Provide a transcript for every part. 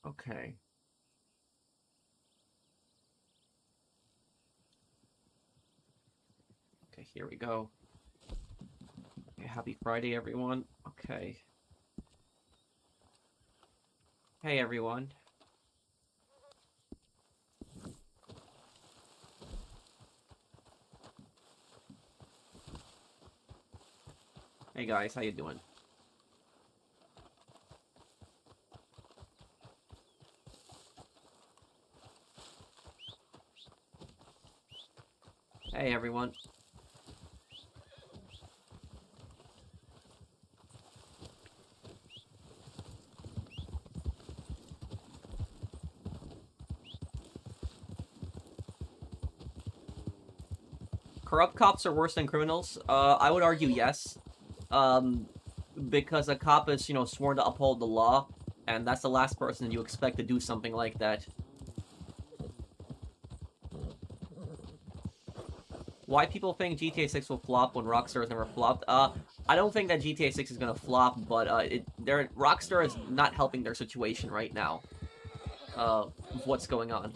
Okay. Okay, here we go. Okay, happy Friday, everyone. Okay. Hey, everyone. Hey, guys, how you doing? Hey, everyone. Corrupt cops are worse than criminals? I would argue yes. Um, because a cop is, sworn to uphold the law, and that's the last person you expect to do something like that. Why people think GTA 6 will flop when Rockstar has never flopped? I don't think that GTA 6 is gonna flop, but Rockstar is not helping their situation right now. What's going on?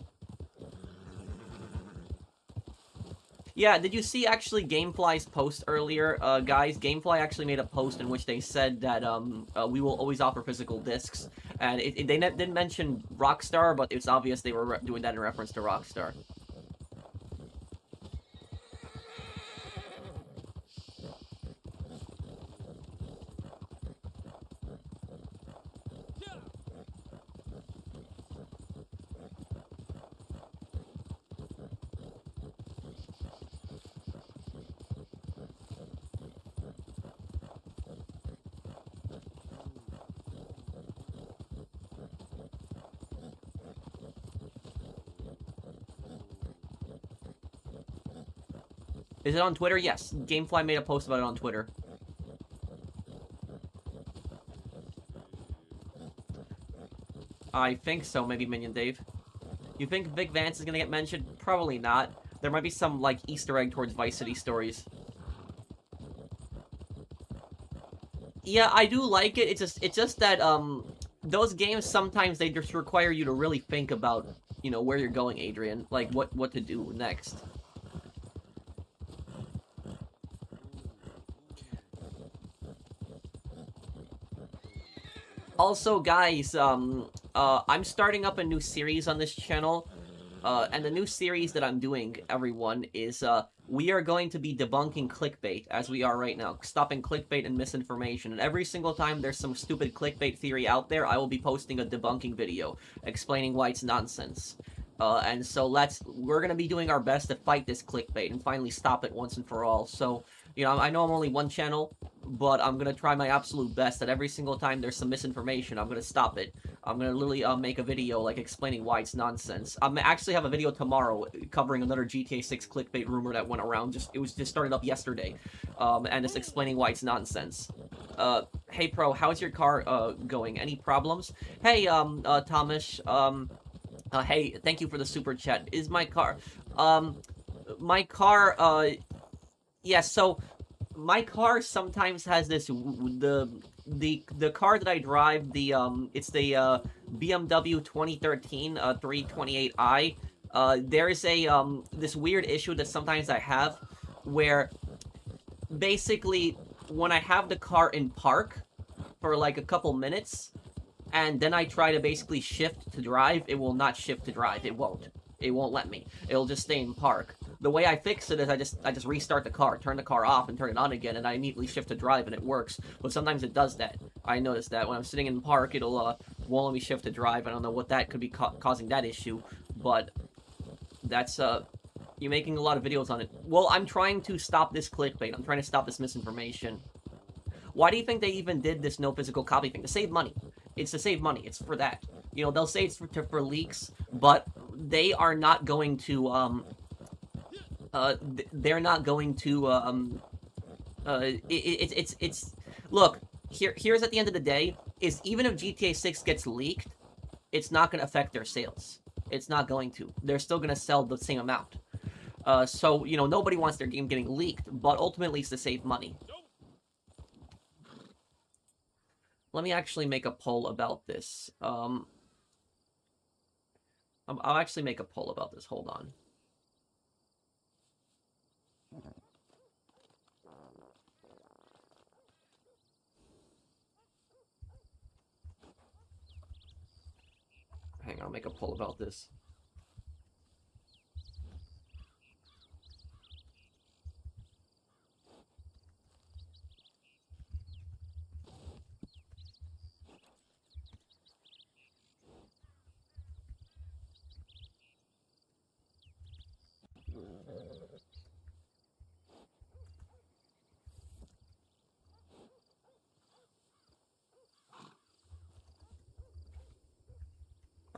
Yeah, did you see actually Gamefly's post earlier, guys? Gamefly actually made a post in which they said that we will always offer physical discs, and they didn't mention Rockstar, but it's obvious they were doing that in reference to Rockstar. Is it on Twitter? Yes. Gamefly made a post about it on Twitter. I think so, maybe Minion Dave. You think Vic Vance is gonna get mentioned? Probably not. There might be some, like, Easter egg towards Vice City stories. Yeah, I do like it. It's just that, those games, sometimes they just require you to really think about, where you're going, Adrian. Like, what to do next. Also, guys, I'm starting up a new series on this channel, and the new series that I'm doing, everyone, is, we are going to be debunking clickbait, as we are right now, stopping clickbait and misinformation, and every single time there's some stupid clickbait theory out there, I will be posting a debunking video, explaining why it's nonsense. And so we're gonna be doing our best to fight this clickbait and finally stop it once and for all, so, I know I'm only one channel, but I'm gonna try my absolute best that every single time there's some misinformation, I'm gonna stop it. I'm gonna literally make a video, like, explaining why it's nonsense. I actually have a video tomorrow covering another GTA 6 clickbait rumor that went around. It was just started up yesterday, and it's explaining why it's nonsense. Hey, Pro, how's your car, going? Any problems? Hey, Thomas, hey, thank you for the super chat. Is my car, my car, yeah, so my car sometimes has this the car that I drive, it's the BMW 2013 328i. There is this weird issue that sometimes I have where basically when I have the car in park for like a couple minutes and then I try to basically shift to drive, it will not shift to drive. It won't let me. It'll just stay in park. The way I fix it is I just restart the car, turn the car off, and turn it on again, and I immediately shift to drive, and it works. But sometimes it does that. I noticed that when I'm sitting in park, it'll won't let me shift to drive. I don't know what that could be causing that issue, but that's you're making a lot of videos on it. Well, I'm trying to stop this clickbait. I'm trying to stop this misinformation. Why do you think they even did this no physical copy thing? To save money. It's to save money. It's for that. They'll say it's for leaks, but they are not going to they're not going to look, here's at the end of the day is even if GTA 6 gets leaked, it's not going to affect their sales. It's not going to. They're still going to sell the same amount. So, nobody wants their game getting leaked, but ultimately it's to save money. Let me actually make a poll about this. I'll actually make a poll about this. Hold on. Hang on, I'll make a poll about this.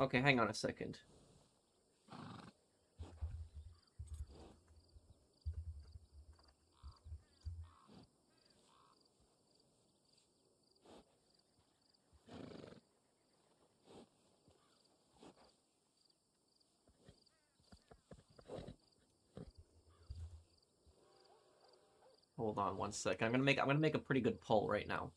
Okay, hang on a second. Hold on one second. I'm gonna make a pretty good poll right now.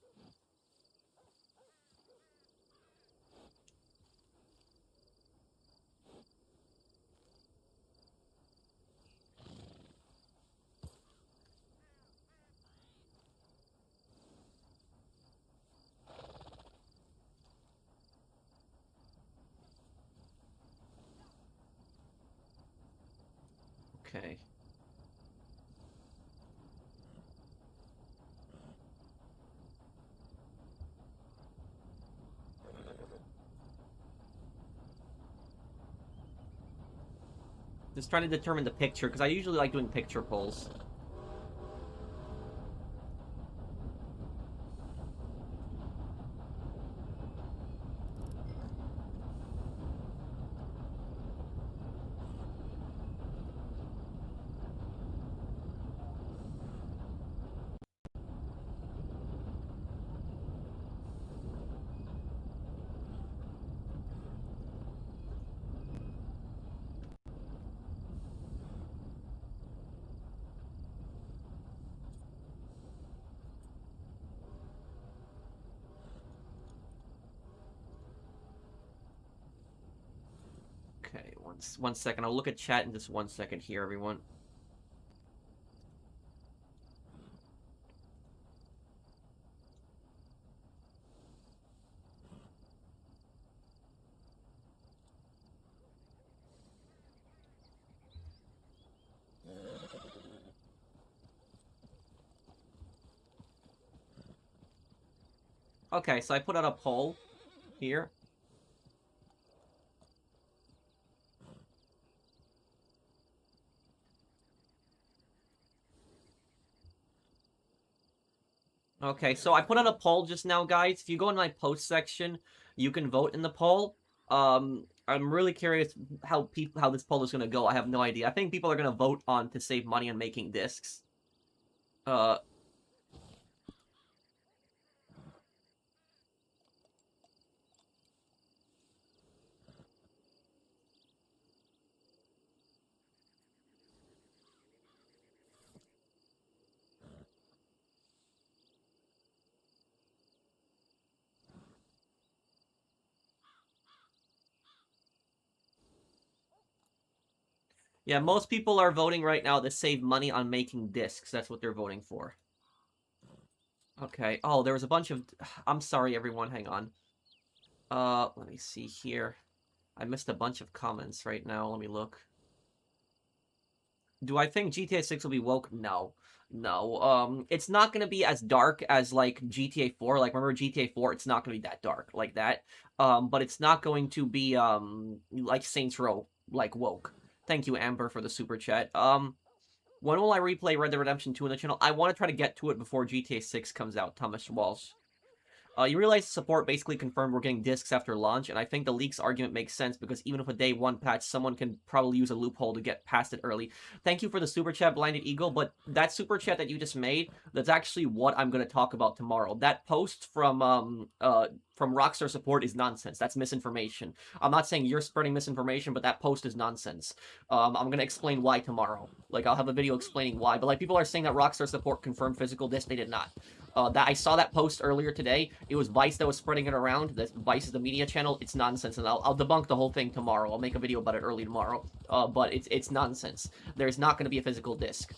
Okay. Just trying to determine the picture, because I usually like doing picture polls. Okay, one second. I'll look at chat in just 1 second here, everyone. Okay, so I put out a poll here. Okay, so I put out a poll just now, guys. If you go in my post section, you can vote in the poll. I'm really curious how this poll is gonna go. I have no idea. I think people are gonna vote on to save money on making discs. Yeah, most people are voting right now to save money on making discs. That's what they're voting for. Okay. Oh, there was a bunch of... I'm sorry, everyone. Hang on. Let me see here. I missed a bunch of comments right now. Let me look. Do I think GTA 6 will be woke? No. No. It's not gonna be as dark as, like, GTA 4. Like, remember GTA 4? It's not gonna be that dark like that. But it's not going to be, like Saints Row, like, woke. Thank you, Amber, for the super chat. When will I replay Red Dead Redemption 2 on the channel? I want to try to get to it before GTA 6 comes out, Thomas Walsh. You realize support basically confirmed we're getting discs after launch, and I think the leaks argument makes sense because even with a day one patch, someone can probably use a loophole to get past it early. Thank you for the super chat, Blinded Eagle, but that super chat that you just made, that's actually what I'm going to talk about tomorrow. That post from Rockstar support is nonsense. That's misinformation. I'm not saying you're spreading misinformation, but that post is nonsense. I'm going to explain why tomorrow. Like, I'll have a video explaining why, but like, people are saying that Rockstar support confirmed physical disc. They did not. That I saw that post earlier today. It was Vice that was spreading it around. That Vice is the media channel. It's nonsense, and I'll debunk the whole thing tomorrow. I'll make a video about it early tomorrow. But it's nonsense. There's not going to be a physical disc.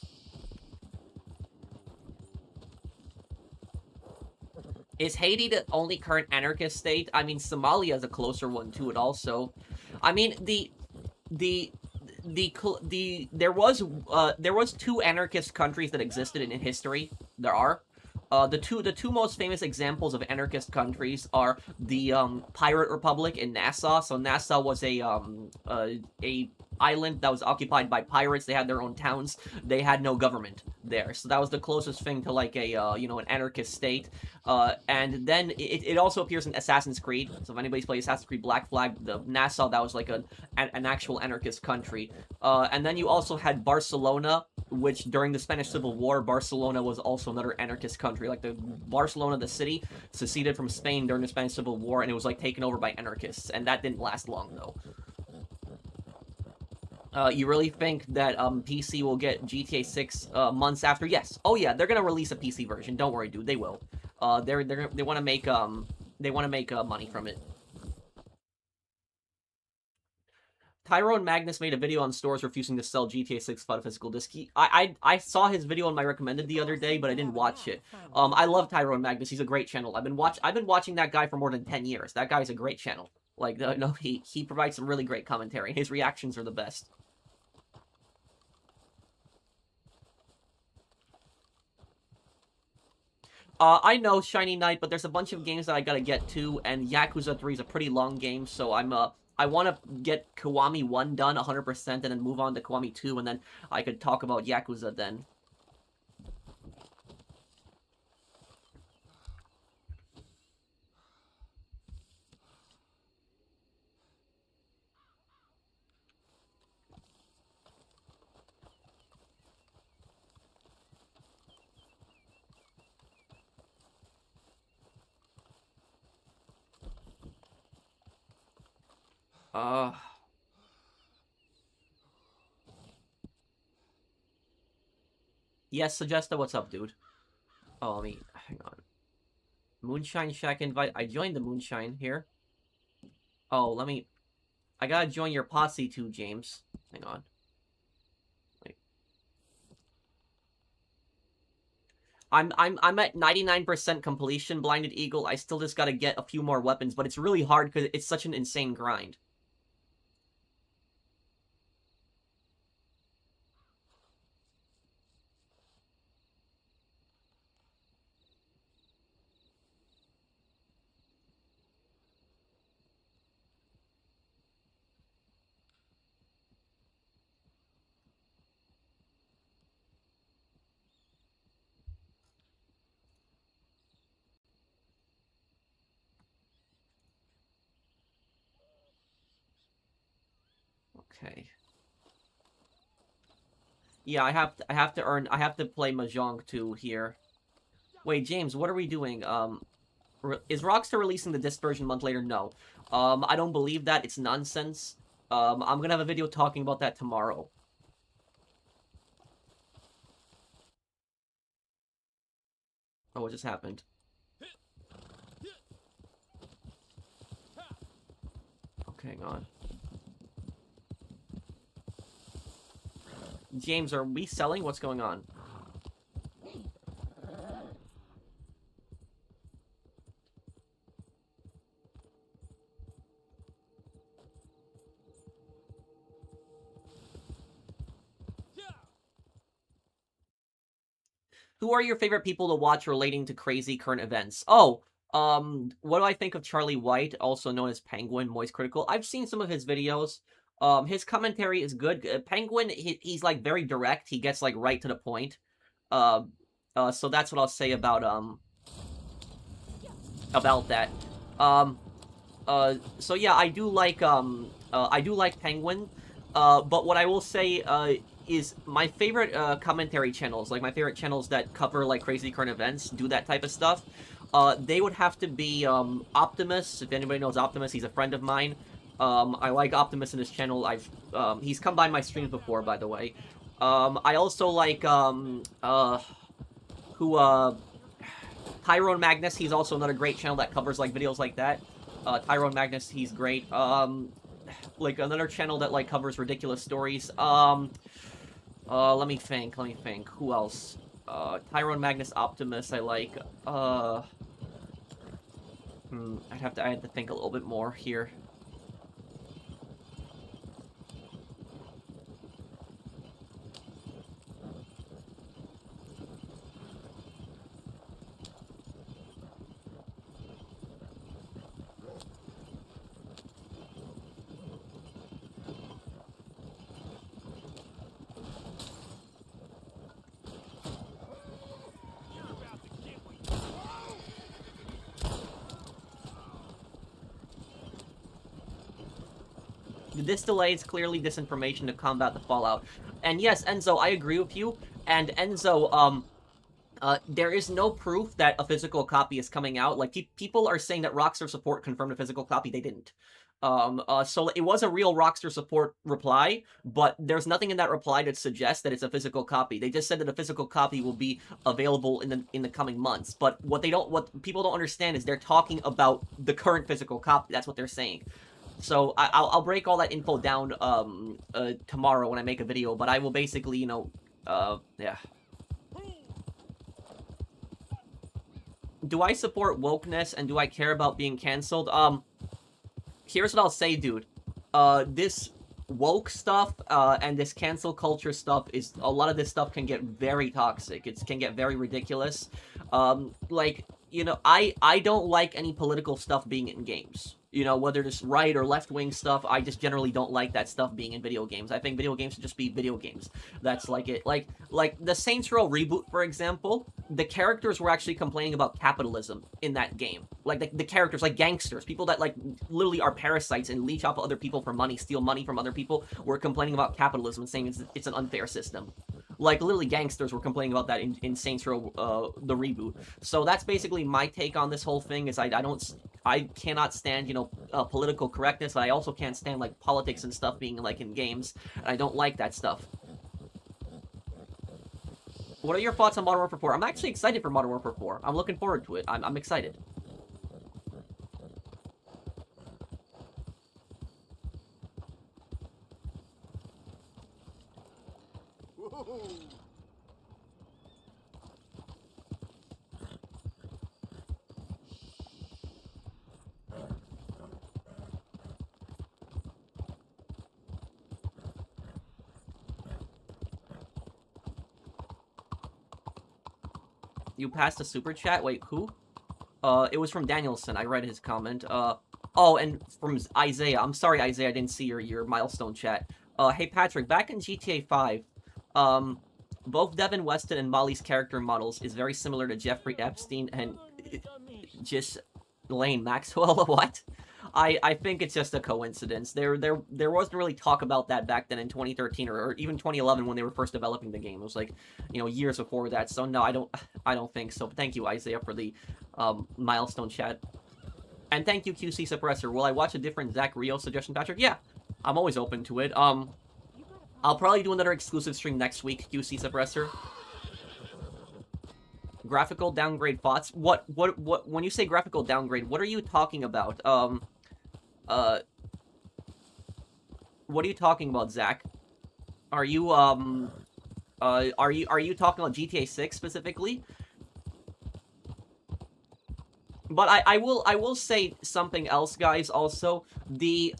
Is Haiti the only current anarchist state? I mean, Somalia is a closer one to it also. I mean, there was two anarchist countries that existed in history. There are. The two most famous examples of anarchist countries are the Pirate Republic in Nassau. So Nassau was a island that was occupied by pirates. They had their own towns. They had no government there. So that was the closest thing to like a an anarchist state. And then it also appears in Assassin's Creed. So if anybody's played Assassin's Creed Black Flag, the Nassau, that was like an actual anarchist country. And then you also had Barcelona, which during the Spanish Civil War, Barcelona was also another anarchist country. Like the Barcelona, the city, seceded from Spain during the Spanish Civil War, and it was like taken over by anarchists. And that didn't last long though. You really think that PC will get GTA 6 months after? Yes. Oh yeah, they're gonna release a PC version. Don't worry, dude. They will. They want to make money from it. Tyrone Magnus made a video on stores refusing to sell GTA 6 without a physical disc. I saw his video on my recommended the other day, but I didn't watch it. I love Tyrone Magnus. He's a great channel. I've been watching that guy for more than 10 years. That guy's a great channel. Like, no, he provides some really great commentary. His reactions are the best. I know Shiny Knight, but there's a bunch of games that I gotta get to, and Yakuza 3 is a pretty long game, so I want to get Kiwami 1 done 100% and then move on to Kiwami 2, and then I could talk about Yakuza then. Yes, Suggesta, what's up, dude? Oh, let me, hang on. Moonshine Shack invite. I joined the Moonshine here. Oh, I gotta join your posse too, James. Hang on. Wait. I'm at 99% completion, Blinded Eagle. I still just gotta get a few more weapons, but it's really hard because it's such an insane grind. Okay. Yeah, I have to play Mahjong too here. Wait, James, what are we doing? Is Rockstar releasing the disc version a month later? No. I don't believe that. It's nonsense. I'm gonna have a video talking about that tomorrow. Oh, what just happened? Okay, hang on. James, are we selling? What's going on? Who are your favorite people to watch relating to crazy current events? Oh, what do I think of Charlie White, also known as Penguin, Moist Critical? I've seen some of his videos. His commentary is good. Penguin, he's like very direct. He gets like right to the point. So that's what I'll say about that. So yeah, I do like Penguin. But what I will say is my favorite commentary channels, like my favorite channels that cover like crazy current events, do that type of stuff. They would have to be Optimus. If anybody knows Optimus, he's a friend of mine. I like Optimus in his channel. He's come by my streams before, by the way. I also like Tyrone Magnus, he's also another great channel that covers, like, videos like that. Tyrone Magnus, he's great. Like, another channel that, like, covers ridiculous stories. Let me think. Who else? Tyrone Magnus Optimus, I like. I have to think a little bit more here. This delay is clearly disinformation to combat the fallout. And yes, Enzo, I agree with you. And Enzo, there is no proof that a physical copy is coming out. Like, people are saying that Rockstar support confirmed a physical copy. They didn't. So it was a real Rockstar support reply, but there's nothing in that reply that suggests that it's a physical copy. They just said that a physical copy will be available in the coming months. But what people don't understand is they're talking about the current physical copy. That's what they're saying. So I'll break all that info down tomorrow when I make a video, but I will basically, yeah. Do I support wokeness and do I care about being canceled? Here's what I'll say, dude. This woke stuff and this cancel culture stuff a lot of this stuff can get very toxic. It can get very ridiculous. Like, I don't like any political stuff being in games. Whether it's right or left-wing stuff, I just generally don't like that stuff being in video games. I think video games should just be video games. That's like it. Like the Saints Row reboot, for example, the characters were actually complaining about capitalism in that game. Like, the characters, like gangsters, people that, like, literally are parasites and leech off of other people for money, steal money from other people, were complaining about capitalism and saying it's an unfair system. Like, literally gangsters were complaining about that in Saints Row, the reboot. So that's basically my take on this whole thing, is I cannot stand, political correctness. I also can't stand, like, politics and stuff being, like, in games. And I don't like that stuff. What are your thoughts on Modern Warfare 4? I'm actually excited for Modern Warfare 4. I'm looking forward to it. I'm excited. You passed a super chat? Wait, who? It was from Danielson. I read his comment. Oh, and from Isaiah. I'm sorry, Isaiah, I didn't see your milestone chat. Hey, Patrick, back in GTA 5, both Devin Weston and Molly's character models is very similar to Jeffrey Epstein and just Lane Maxwell. What? I think it's just a coincidence. There wasn't really talk about that back then in 2013 or even 2011 when they were first developing the game. It was like, years before that. So no, I don't think so. But thank you, Isaiah, for the milestone chat. And thank you, QC Suppressor. Will I watch a different Zach Rio suggestion, Patrick? Yeah, I'm always open to it. I'll probably do another exclusive stream next week, QC Suppressor. Graphical downgrade thoughts? What, when you say graphical downgrade, what are you talking about? What are you talking about, Zach? Are you talking about GTA 6 specifically? But I will say something else, guys, also. The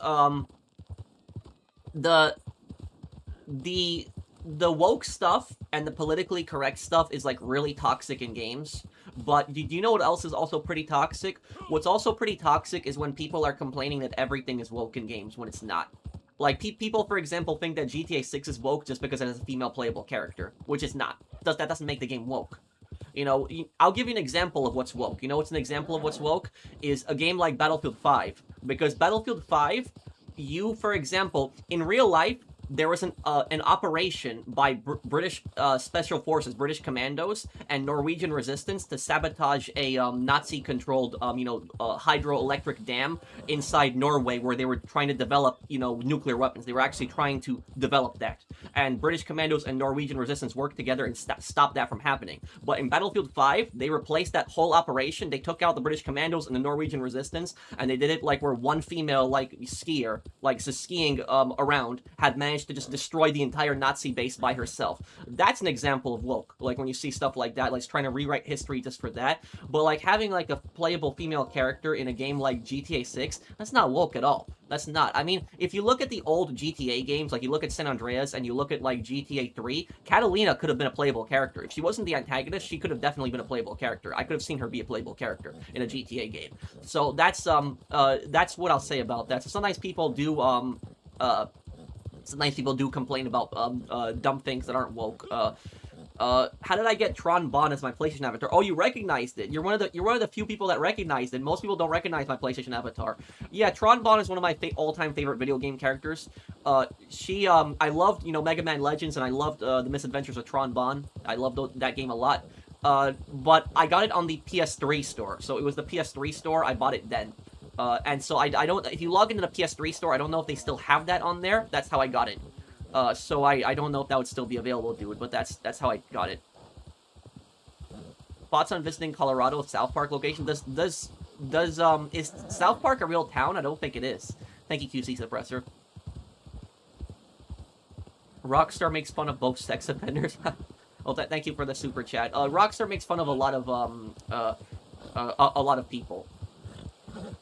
woke stuff and the politically correct stuff is, like, really toxic in games. But do you know what else is also pretty toxic? What's also pretty toxic is when people are complaining that everything is woke in games when it's not. Like, people, for example, think that GTA 6 is woke just because it has a female playable character, which is not. That doesn't make the game woke. I'll give you an example of what's woke. What's an example of what's woke? Is a game like Battlefield 5. Because Battlefield 5, for example, in real life, there was an operation by British special forces, British commandos, and Norwegian resistance to sabotage a Nazi-controlled, hydroelectric dam inside Norway, where they were trying to develop, nuclear weapons. They were actually trying to develop that, and British commandos and Norwegian resistance worked together and stopped that from happening. But in Battlefield 5, they replaced that whole operation. They took out the British commandos and the Norwegian resistance, and they did it like where one female skier, skiing around, had managed to just destroy the entire Nazi base by herself. That's an example of woke. Like when you see stuff like that, like trying to rewrite history just for that. But like having like a playable female character in a game like GTA 6, that's not woke at all. That's not. I mean, if you look at the old GTA games, like you look at San Andreas and you look at like GTA 3, Catalina could have been a playable character. If she wasn't the antagonist, she could have definitely been a playable character. I could have seen her be a playable character in a GTA game. So that's what I'll say about that. So sometimes people do complain about dumb things that aren't woke. How did I get Tron Bon as my PlayStation avatar? Oh, you recognized it. You're one of the few people that recognized it. Most people don't recognize my PlayStation avatar. Yeah, Tron Bon is one of my all-time favorite video game characters. I loved, Mega Man Legends, and I loved The Misadventures of Tron Bon. I loved that game a lot. But I got it on the PS3 store. So it was the PS3 store. I bought it then. And so I don't, if you log into the PS3 store, I don't know if they still have that on there. That's how I got it. So I don't know if that would still be available, dude, but that's how I got it. Thoughts on visiting Colorado South Park location? Is South Park a real town? I don't think it is. Thank you, QC Suppressor. Rockstar makes fun of both sex offenders. Well, thank you for the super chat. Rockstar makes fun of a lot of people.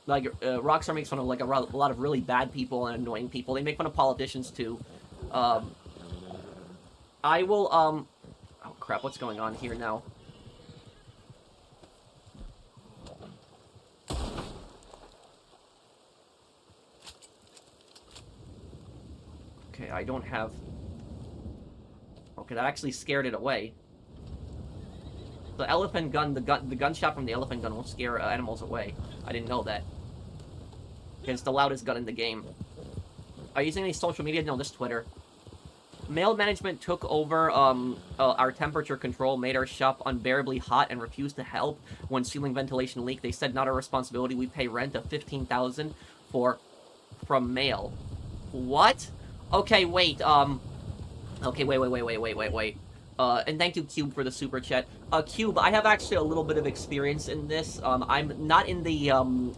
Like, Rockstar makes fun of, like, a lot of really bad people and annoying people. They make fun of politicians, too. I will, oh, crap, what's going on here now? Okay, I don't have... Okay, that actually scared it away. The elephant gun, the gunshot from the elephant gun will scare animals away. I didn't know that. It's the loudest gun in the game. Are you using any social media? No, just Twitter. Mail management took over our temperature control, made our shop unbearably hot, and refused to help when ceiling ventilation leaked. They said not our responsibility. We pay rent of $15,000 from mail. What? Okay, wait. Okay, wait. And thank you, Cube, for the super chat. Cube, I have actually a little bit of experience in this. I'm not in the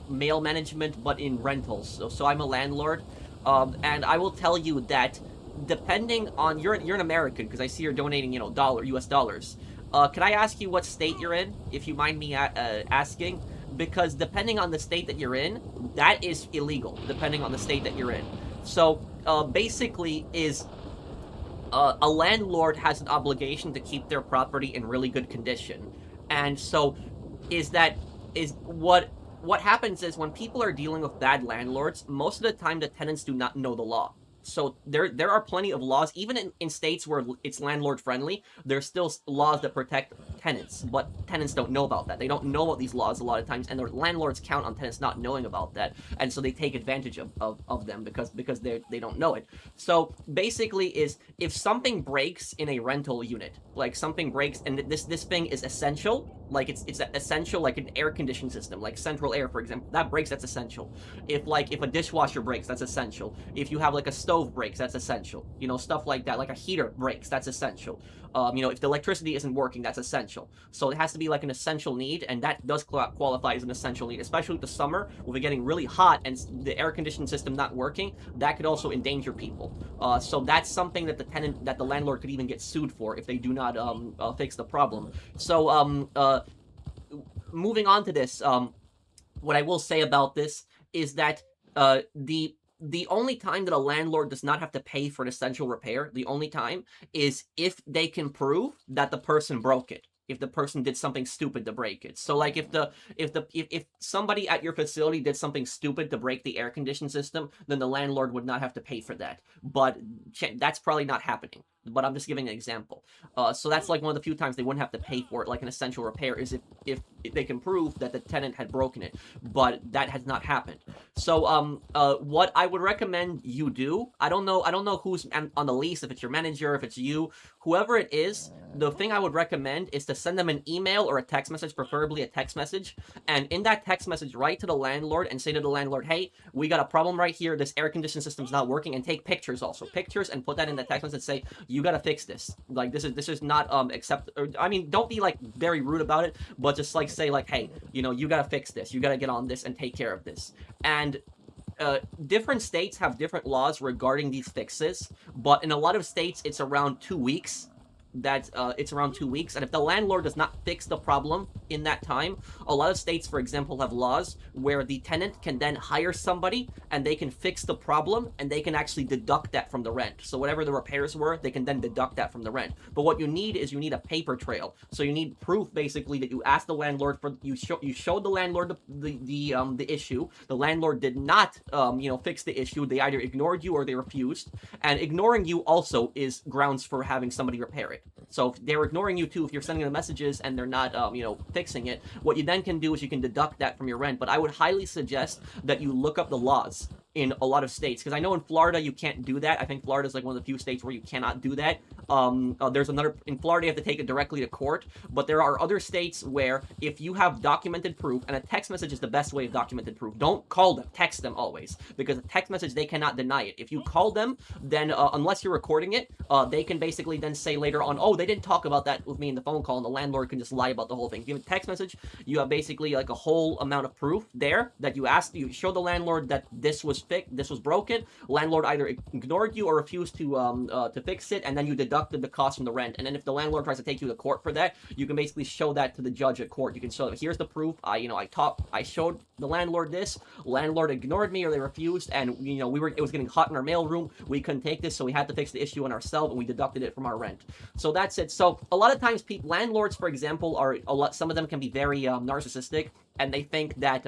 mail management, but in rentals. So I'm a landlord. And I will tell you that depending on... You're an American, because I see you're donating, US dollars. Can I ask you what state you're in, if you mind me asking? Because depending on the state that you're in, that is illegal, depending on the state that you're in. So, basically, a landlord has an obligation to keep their property in really good condition. And so, what happens is when people are dealing with bad landlords, most of the time the tenants do not know the law. So there are plenty of laws, even in states where it's landlord friendly, there's still laws that protect tenants, but tenants don't know about that. They don't know about these laws a lot of times, and their landlords count on tenants not knowing about that, and so they take advantage of them because they don't know it. So basically if something breaks in a rental unit, like something breaks, and this thing is essential, like it's essential, like an air conditioning system, like central air, for example, that breaks, that's essential. If a dishwasher breaks, that's essential. If you have like a stove breaks, that's essential. Stuff like that, like a heater breaks, that's essential. If the electricity isn't working, that's essential. So it has to be like an essential need, and that does qualify as an essential need, especially with the summer, with it getting really hot and the air conditioning system not working. That could also endanger people. So that's something that the landlord could even get sued for if they do not fix the problem. So moving on to this, what I will say about this is that the only time that a landlord does not have to pay for an essential repair, the only time, is if they can prove that the person broke it. If the person did something stupid to break it. So like if somebody at your facility did something stupid to break the air conditioning system, then the landlord would not have to pay for that. But that's probably not happening. but I'm just giving an example. So that's like one of the few times they wouldn't have to pay for it, like an essential repair, is if they can prove that the tenant had broken it, but that has not happened. So what I would recommend you do, I don't know who's on the lease, if it's your manager, if it's you, whoever it is, the thing I would recommend is to send them an email or a text message, preferably a text message, and in that text message, write to the landlord and say to the landlord, hey, we got a problem right here, this air conditioning system's not working, and take pictures also, pictures, and put that in the text message and say, you gotta fix this. Like, this is not I mean, don't be like very rude about it, but just like say like, hey, you know, you gotta fix this, you gotta get on this and take care of this. And different states have different laws regarding these fixes, but in a lot of states it's around 2 weeks. It's around 2 weeks, and if the landlord does not fix the problem in that time, a lot of states, for example, have laws where the tenant can then hire somebody and they can fix the problem and they can actually deduct that from the rent. So whatever the repairs were, they can then deduct that from the rent. But what you need is you need a paper trail. So you need proof basically that you asked the landlord for, you showed the landlord the issue. The landlord did not fix the issue. They either ignored you or they refused. And ignoring you also is grounds for having somebody repair it. So if they're ignoring you too, if you're sending them messages and they're not, fixing it, what you then can do is you can deduct that from your rent. But I would highly suggest that you look up the laws in a lot of states, because I know in Florida you can't do that. I think Florida is like one of the few states where you cannot do that. There's another, in Florida you have to take it directly to court, but there are other states where if you have documented proof, and a text message is the best way of documented proof. Don't call them, text them always, because a text message, they cannot deny it. If you call them, then unless you're recording it, they can basically then say later on, oh, they didn't talk about that with me in the phone call, and the landlord can just lie about the whole thing. If you have a text message, you have basically like a whole amount of proof there that you show the landlord that this was fixed, this was broken. Landlord either ignored you or refused to fix it, and then you deducted the cost from the rent. And then if the landlord tries to take you to court for that, you can basically show that to the judge at court. You can show them, here's the proof. I showed the landlord this. Landlord ignored me or they refused, and it was getting hot in our mailroom. We couldn't take this, so we had to fix the issue on ourselves, and we deducted it from our rent. So that's it. So a lot of times, landlords, for example, some of them can be very narcissistic, and they think that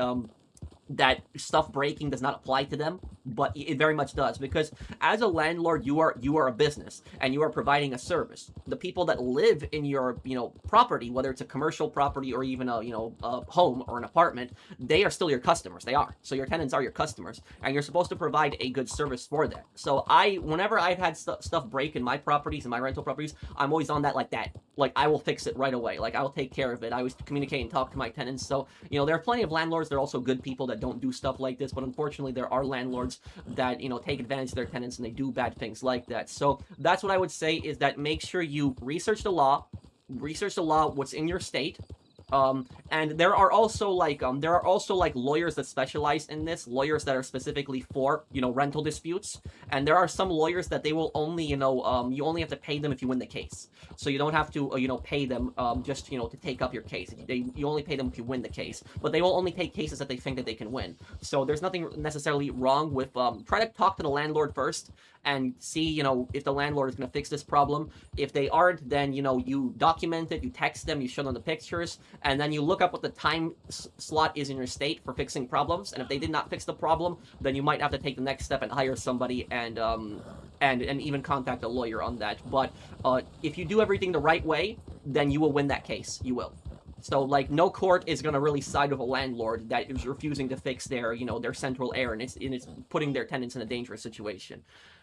that stuff breaking does not apply to them, but it very much does, because as a landlord, you are a business and you are providing a service. The people that live in your property, whether it's a commercial property or even a home or an apartment, they are still your customers. They are. So your tenants are your customers, and you're supposed to provide a good service for that. So whenever I've had stuff break in my properties, in my rental properties, I'm always on that like that. Like, I will fix it right away. Like, I will take care of it. I always communicate and talk to my tenants. So there are plenty of landlords. There are also good people that don't do stuff like this, but unfortunately there are landlords that take advantage of their tenants and they do bad things like that. So that's what I would say, is that make sure you research the law, what's in your state. And there are also like lawyers that specialize in this, lawyers that are specifically for rental disputes, and there are some lawyers that they will only you only have to pay them if you win the case. So you don't have to pay them just to take up your case. You only pay them if you win the case, but they will only take cases that they think that they can win. So there's nothing necessarily wrong with try to talk to the landlord first and see if the landlord is going to fix this problem. If they aren't, then you document it, you text them, you show them the pictures, and then you look up what the time slot is in your state for fixing problems. And if they did not fix the problem, then you might have to take the next step and hire somebody and even contact a lawyer on that. But if you do everything the right way, then you will win that case. You will. So, like, no court is going to really side with a landlord that is refusing to fix their, their central air, and it's putting their tenants in a dangerous situation.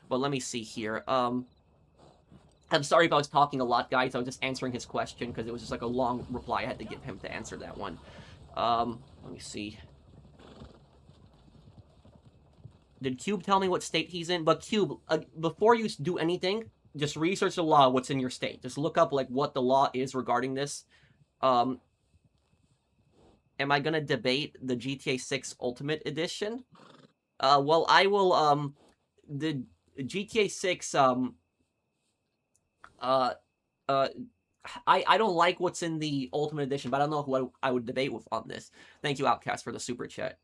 But let me see here. I'm sorry if I was talking a lot, guys. I was just answering his question because it was just like a long reply I had to give him to answer that one. Let me see. Did Cube tell me what state he's in? But Cube, before you do anything, just research the law, what's in your state. Just look up, like, what the law is regarding this. Am I gonna debate the GTA 6 Ultimate Edition? Well, I will, the GTA 6, I don't like what's in the Ultimate Edition, but I don't know who I would debate with on this. Thank you, Outcast, for the super chat.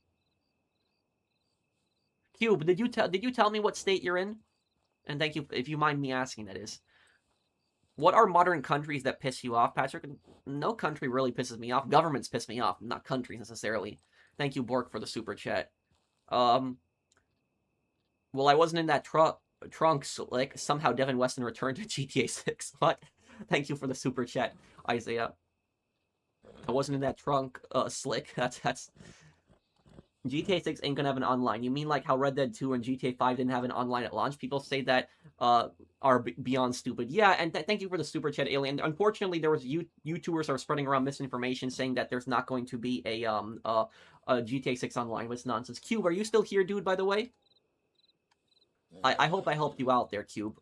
Cube, did you tell me what state you're in? And thank you, if you mind me asking, that is. What are modern countries that piss you off, Patrick? No country really pisses me off. Governments piss me off, not countries necessarily. Thank you, Bork, for the super chat. Well, I wasn't in that truck. Trunk Slick. Somehow Devin Weston returned to GTA 6. What? Thank you for the super chat, Isaiah. I wasn't in that trunk, Slick. That's... GTA 6 ain't gonna have an online. You mean like how Red Dead 2 and GTA 5 didn't have an online at launch? People say that are beyond stupid. Yeah, and thank you for the super chat, Alien. Unfortunately, there was YouTubers are spreading around misinformation saying that there's not going to be a GTA 6 online. What's nonsense? Cube, are you still here, dude, by the way? I hope I helped you out there, Cube.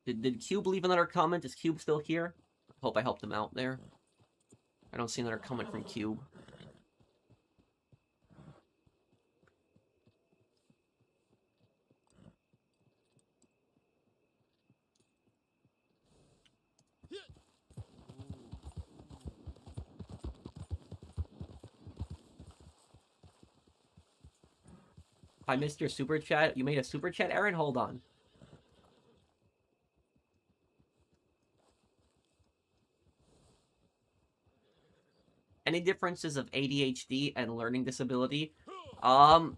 Did Cube leave another comment? Is Cube still here? Hope I helped him out there. I don't see another comment from Cube. I missed your super chat. You made a super chat, Aaron? Hold on. Any differences of ADHD and learning disability? I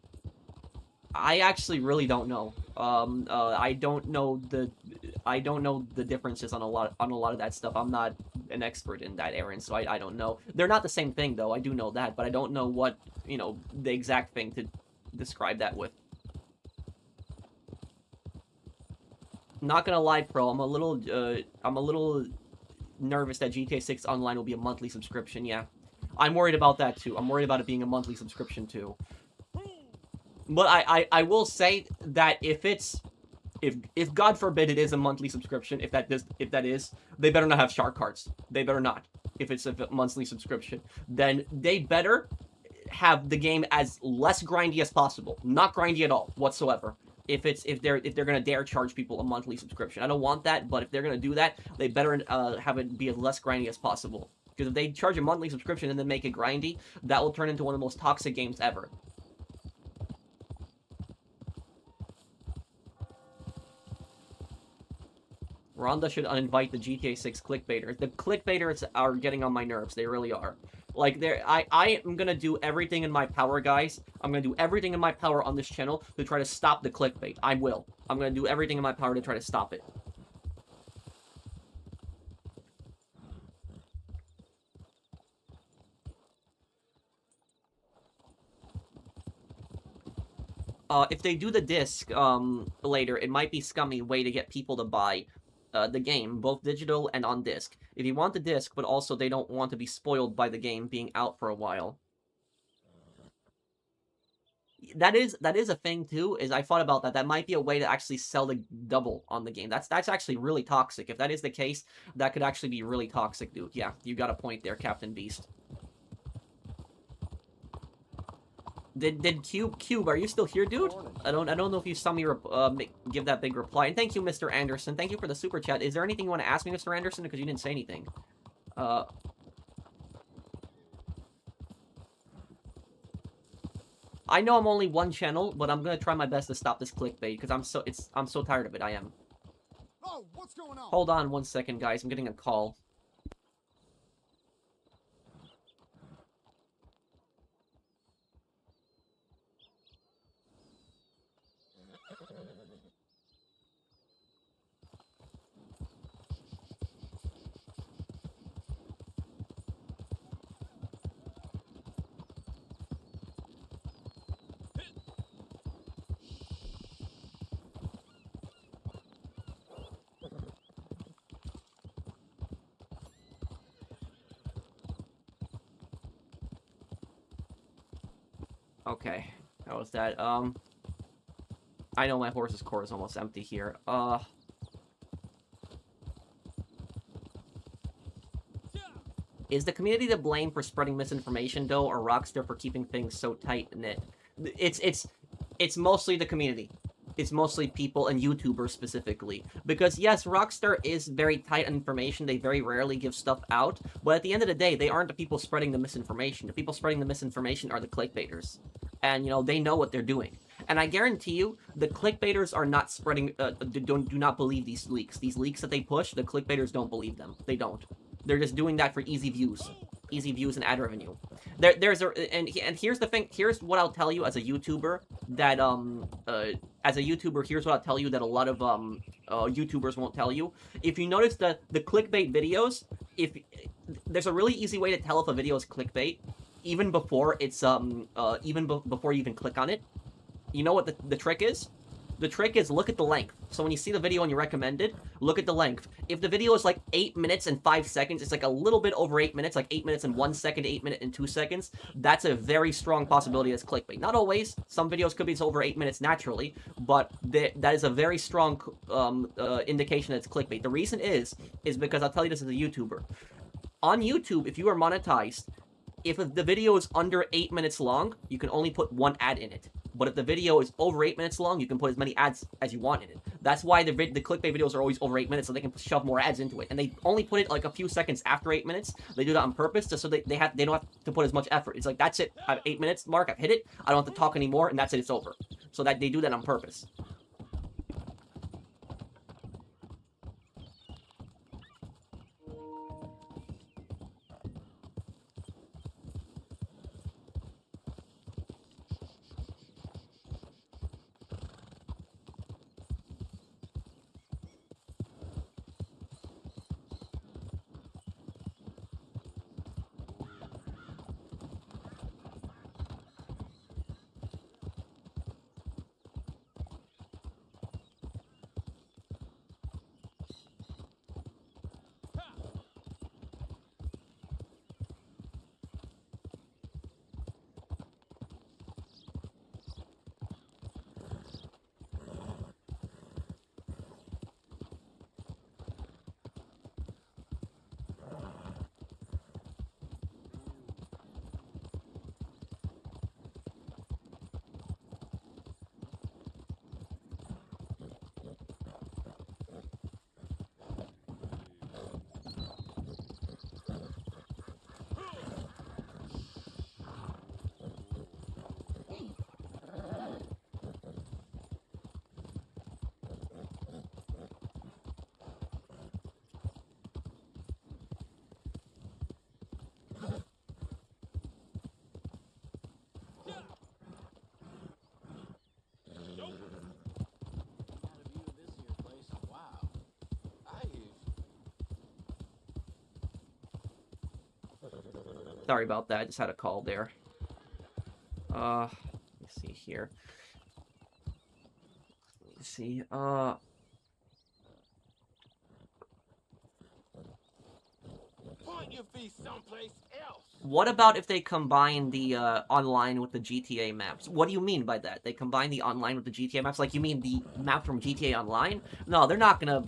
actually really don't know. I don't know the differences on a lot of that stuff. I'm not an expert in that, Aaron, so I don't know. They're not the same thing, though. I do know that, but I don't know what, you know, the exact thing to describe that with. Not gonna lie, Pro, I'm a little nervous that GTA 6 Online will be a monthly subscription, yeah. I'm worried about that, too. I'm worried about it being a monthly subscription, too. But I will say that if God forbid it is a monthly subscription, if that is, they better not have shark cards. They better not. If it's a monthly subscription, then they better have the game as less grindy as possible. Not grindy at all whatsoever. If they're gonna dare charge people a monthly subscription, I don't want that. But if they're gonna do that, they better have it be as less grindy as possible. Because if they charge a monthly subscription and then make it grindy, that will turn into one of the most toxic games ever. Rhonda should uninvite the GTA 6 clickbaiters. The clickbaiters are getting on my nerves. They really are. Like, I am gonna do everything in my power, guys. I'm gonna do everything in my power on this channel to try to stop the clickbait. I will. I'm gonna do everything in my power to try to stop it. If they do the disc, later, it might be scummy way to get people to buy the game, both digital and on disc. If you want the disc, but also they don't want to be spoiled by the game being out for a while. That is a thing too, is I thought about that. That might be a way to actually sell the double on the game. That's actually really toxic. If that is the case, that could actually be really toxic, dude. Yeah, you got a point there, Captain Beast. Did Cube, are you still here, dude? I don't know if you saw me give that big reply. And thank you, Mr. Anderson. Thank you for the super chat. Is there anything you want to ask me, Mr. Anderson? Because you didn't say anything. I know I'm only one channel, but I'm gonna try my best to stop this clickbait because I'm so tired of it. I am. Oh, what's going on? Hold on 1 second, guys. I'm getting a call. Okay, how was that? I know my horse's core is almost empty here. Is the community to blame for spreading misinformation, though, or Rockstar for keeping things so tight-knit? It's mostly the community. It's mostly people and YouTubers specifically. Because, yes, Rockstar is very tight on information. They very rarely give stuff out. But at the end of the day, they aren't the people spreading the misinformation. The people spreading the misinformation are the clickbaiters. And, you know, they know what they're doing. And I guarantee you, the clickbaiters are not spreading. Do not believe these leaks. These leaks that they push, the clickbaiters don't believe them. They don't. They're just doing that for easy views and ad revenue. And here's the thing. Here's what I'll tell you as a YouTuber that here's what I'll tell you that a lot of YouTubers won't tell you. If you notice the clickbait videos, if there's a really easy way to tell if a video is clickbait, even before it's before you even click on it. You know what the trick is? The trick is look at the length. So when you see the video and you recommend it, look at the length. If the video is like 8 minutes and 5 seconds, it's like a little bit over 8 minutes, like 8 minutes and 1 second, 8 minutes and 2 seconds, that's a very strong possibility it's clickbait. Not always. Some videos could be over 8 minutes naturally, but that is a very strong indication that it's clickbait. The reason is because I'll tell you this as a YouTuber. On YouTube, if you are monetized, if the video is under 8 minutes long, you can only put one ad in it. But if the video is over 8 minutes long, you can put as many ads as you want in it. That's why the clickbait videos are always over 8 minutes, so they can shove more ads into it. And they only put it like a few seconds after 8 minutes. They do that on purpose, just so they don't have to put as much effort. It's like, that's it. I have 8 minutes mark. I've hit it. I don't have to talk anymore, and that's it. It's over. So that they do that on purpose. Sorry about that. I just had a call there. Let me see here. Let me see. Point your feet someplace else. What about if they combine the online with the GTA maps? What do you mean by that? They combine the online with the GTA maps? Like, you mean the map from GTA Online? No, they're not gonna,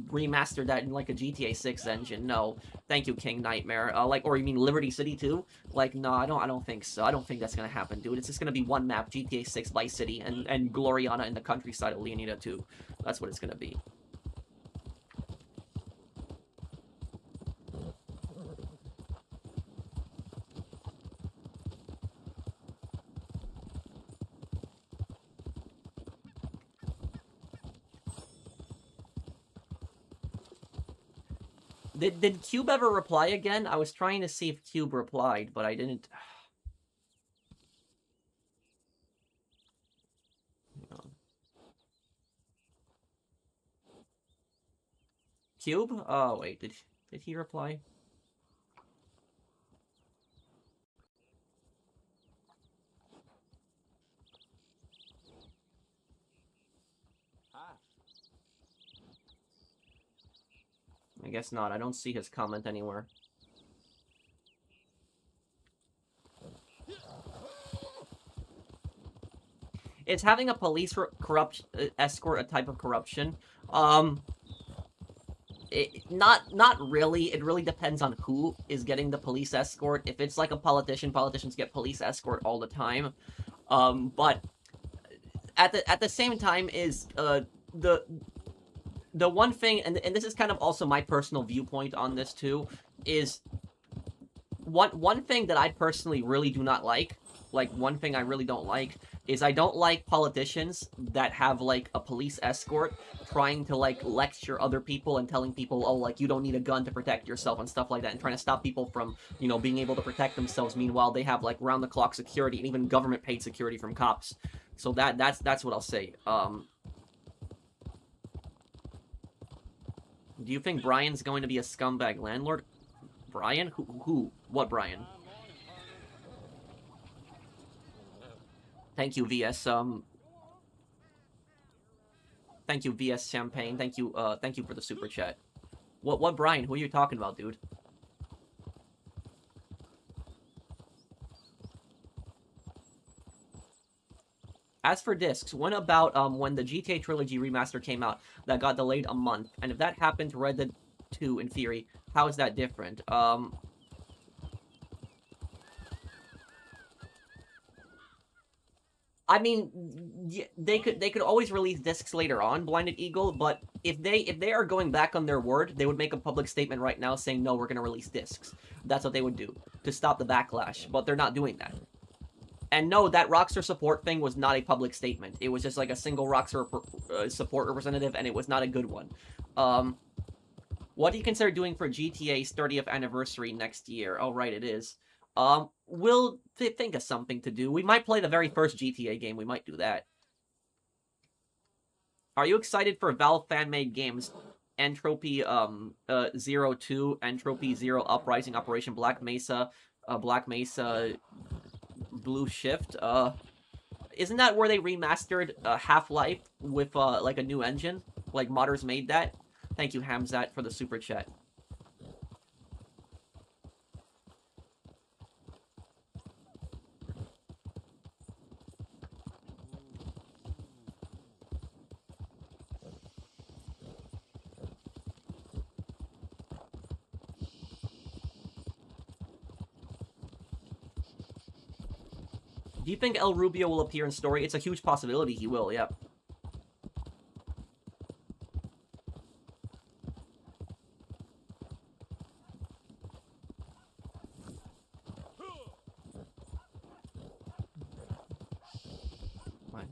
remaster that in like a GTA 6 engine. No, thank you, King Nightmare. Or you mean Liberty City too? Like, no, I don't think so. I don't think that's gonna happen, dude. It's just gonna be one map, GTA 6 Vice City, and Gloriana in the countryside of Leonida too. That's what it's gonna be. Did Cube ever reply again? I was trying to see if Cube replied, but I didn't. Cube? Oh, wait, did he reply? I guess not. I don't see his comment anywhere. Is having a police escort a type of corruption? Not really. It really depends on who is getting the police escort. If it's like a politician, politicians get police escort all the time. But at the same time is the one thing, and this is kind of also my personal viewpoint on this too, is one thing that I personally really do not like one thing I really don't like is I don't like politicians that have, like, a police escort trying to, like, lecture other people and telling people, oh, like, you don't need a gun to protect yourself and stuff like that, and trying to stop people from, you know, being able to protect themselves. Meanwhile, they have, like, round-the-clock security and even government-paid security from cops. So that's what I'll say. Do you think Brian's going to be a scumbag landlord? Brian? Who? What Brian? Thank you, VS, thank you, VS Champagne. Thank you for the super chat. What Brian? Who are you talking about, dude? As for discs, when about, when the GTA Trilogy remaster came out, that got delayed a month, and if that happened to Red Dead 2, in theory, how is that different? I mean, they could always release discs later on, Blinded Eagle, but if they are going back on their word, they would make a public statement right now saying, no, we're going to release discs. That's what they would do, to stop the backlash, but they're not doing that. And no, that Rockstar support thing was not a public statement. It was just like a single Rockstar support representative, and it was not a good one. What do you consider doing for GTA's 30th anniversary next year? Oh, right, it is. We'll think of something to do. We might play the very first GTA game. We might do that. Are you excited for Valve fan-made games? Entropy, 02, Entropy 0 Uprising, Operation Black Mesa, Blue Shift. Isn't that where they remastered Half-Life with like a new engine? Like modders made that? Thank you, Hamzat, for the super chat. Do you think El Rubio will appear in story? It's a huge possibility he will, yeah.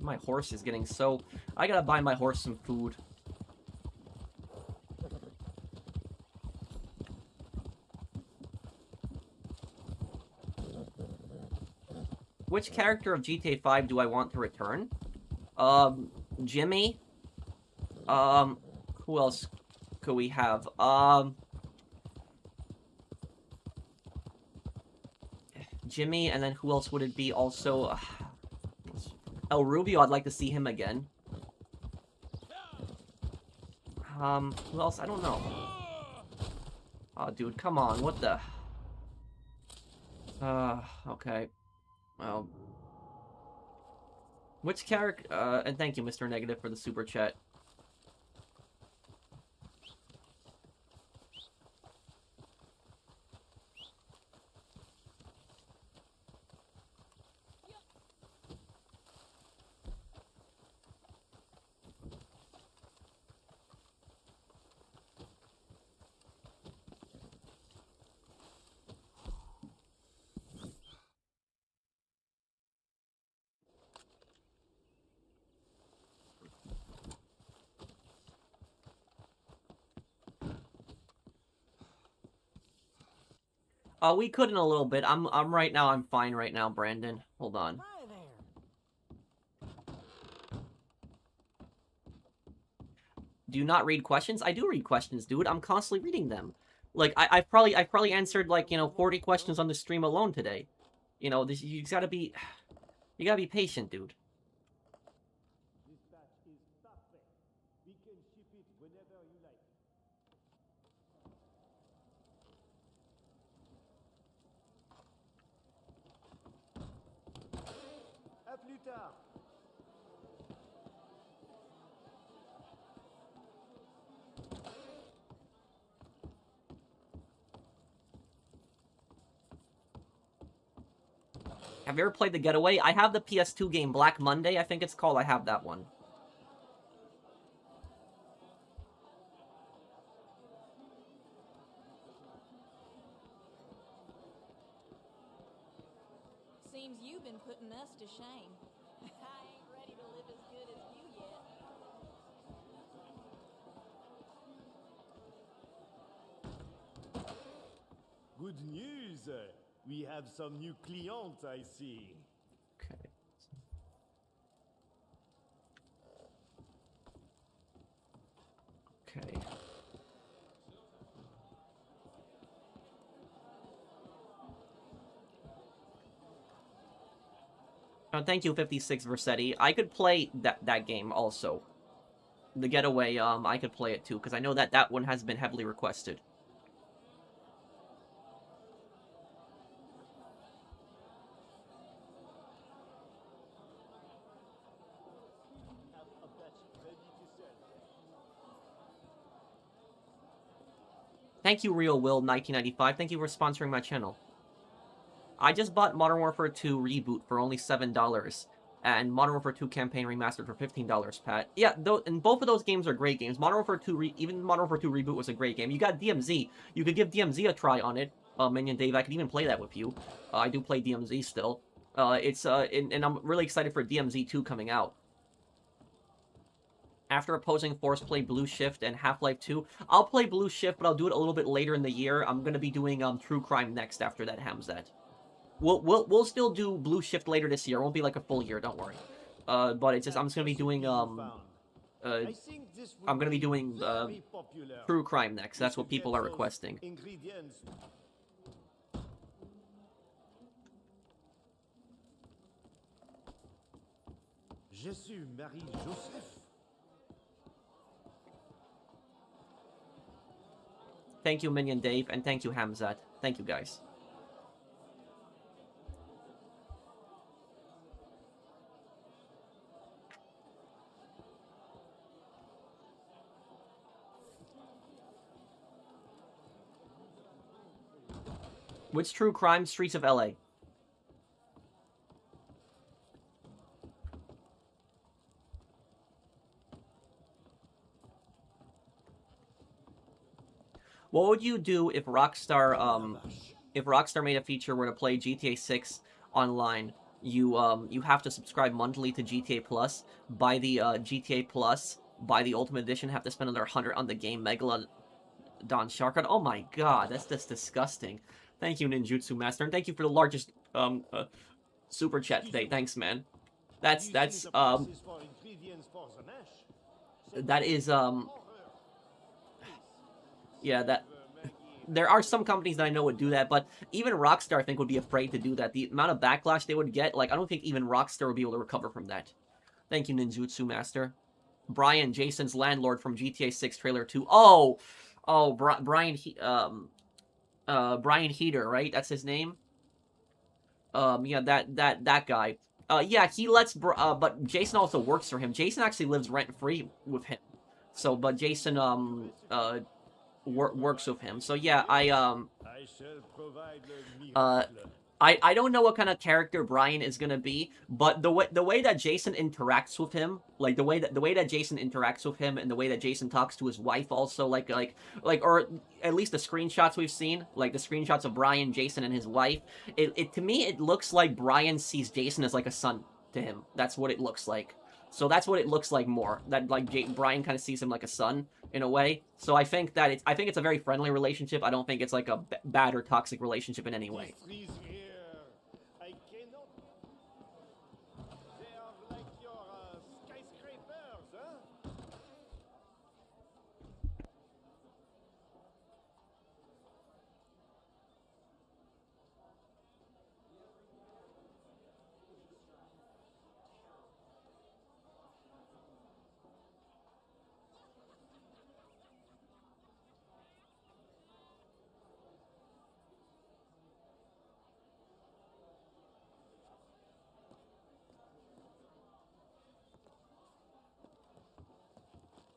My horse is getting so... I gotta buy my horse some food. Which character of GTA 5 do I want to return? Jimmy. Who else could we have? Jimmy, and then who else would it be also? El Rubio, I'd like to see him again. Who else? I don't know. Oh, dude, come on, what the... okay. Well... Which character... and thank you, Mr. Negative, for the super chat. We could in a little bit. I'm right now, I'm fine right now, Brandon. Hold on. Do you not read questions? I do read questions, dude. I'm constantly reading them. Like, I've probably answered, like, you know, 40 questions on the stream alone today. You know, this, you gotta be patient, dude. Have you ever played The Getaway? I have the PS2 game, Black Monday, I think it's called. I have that one. Seems you've been putting us to shame. Good news. We have some new clients, I see. Okay. Okay. Thank you, 56 Versetti. I could play that game also. The Getaway, I could play it too, because I know that one has been heavily requested. Thank you, Real Will 1995. Thank you for sponsoring my channel. I just bought Modern Warfare 2 Reboot for only $7, and Modern Warfare 2 Campaign Remastered for $15, Pat. Yeah, and both of those games are great games. Modern Warfare 2, even Modern Warfare 2 Reboot was a great game. You got DMZ. You could give DMZ a try on it, Minion Dave. I could even play that with you. I do play DMZ still. And I'm really excited for DMZ 2 coming out. After Opposing Force play Blue Shift and Half-Life 2. I'll play Blue Shift, but I'll do it a little bit later in the year. I'm gonna be doing True Crime next after that, Hamzat. We'll still do Blue Shift later this year. It won't be like a full year, don't worry. But it's just I'm just gonna be doing I'm gonna be doing True Crime next. That's what people are requesting. Thank you, Minion Dave, and thank you, Hamzat. Thank you, guys. Which True Crime? Streets of LA. What would you do if Rockstar made a feature where to play GTA 6 online? You have to subscribe monthly to GTA Plus, buy the GTA Plus, buy the Ultimate Edition, have to spend another 100 on the game Megalodon Sharkon. Oh my god, that's just disgusting. Thank you, Ninjutsu Master, and thank you for the largest super chat today. Thanks, man. That is yeah, there are some companies that I know would do that, but even Rockstar I think would be afraid to do that. The amount of backlash they would get, like, I don't think even Rockstar would be able to recover from that. Thank you, Ninjutsu Master. Brian, Jason's landlord from GTA 6 trailer 2. Oh, Brian Heater, right? That's his name. Yeah, that guy. Yeah, he lets, but Jason also works for him. Jason actually lives rent-free with him. So, but Jason, works with him. So yeah, I don't know what kind of character Brian is gonna be, but the way that Jason interacts with him, like the way that Jason interacts with him, and the way that Jason talks to his wife, also like or at least the screenshots we've seen, like the screenshots of Brian, Jason, and his wife, it to me it looks like Brian sees Jason as like a son to him. That's what it looks like. So that's what it looks like more. That like Brian kind of sees him like a son in a way. So I think that it's a very friendly relationship. I don't think it's like a bad or toxic relationship in any way.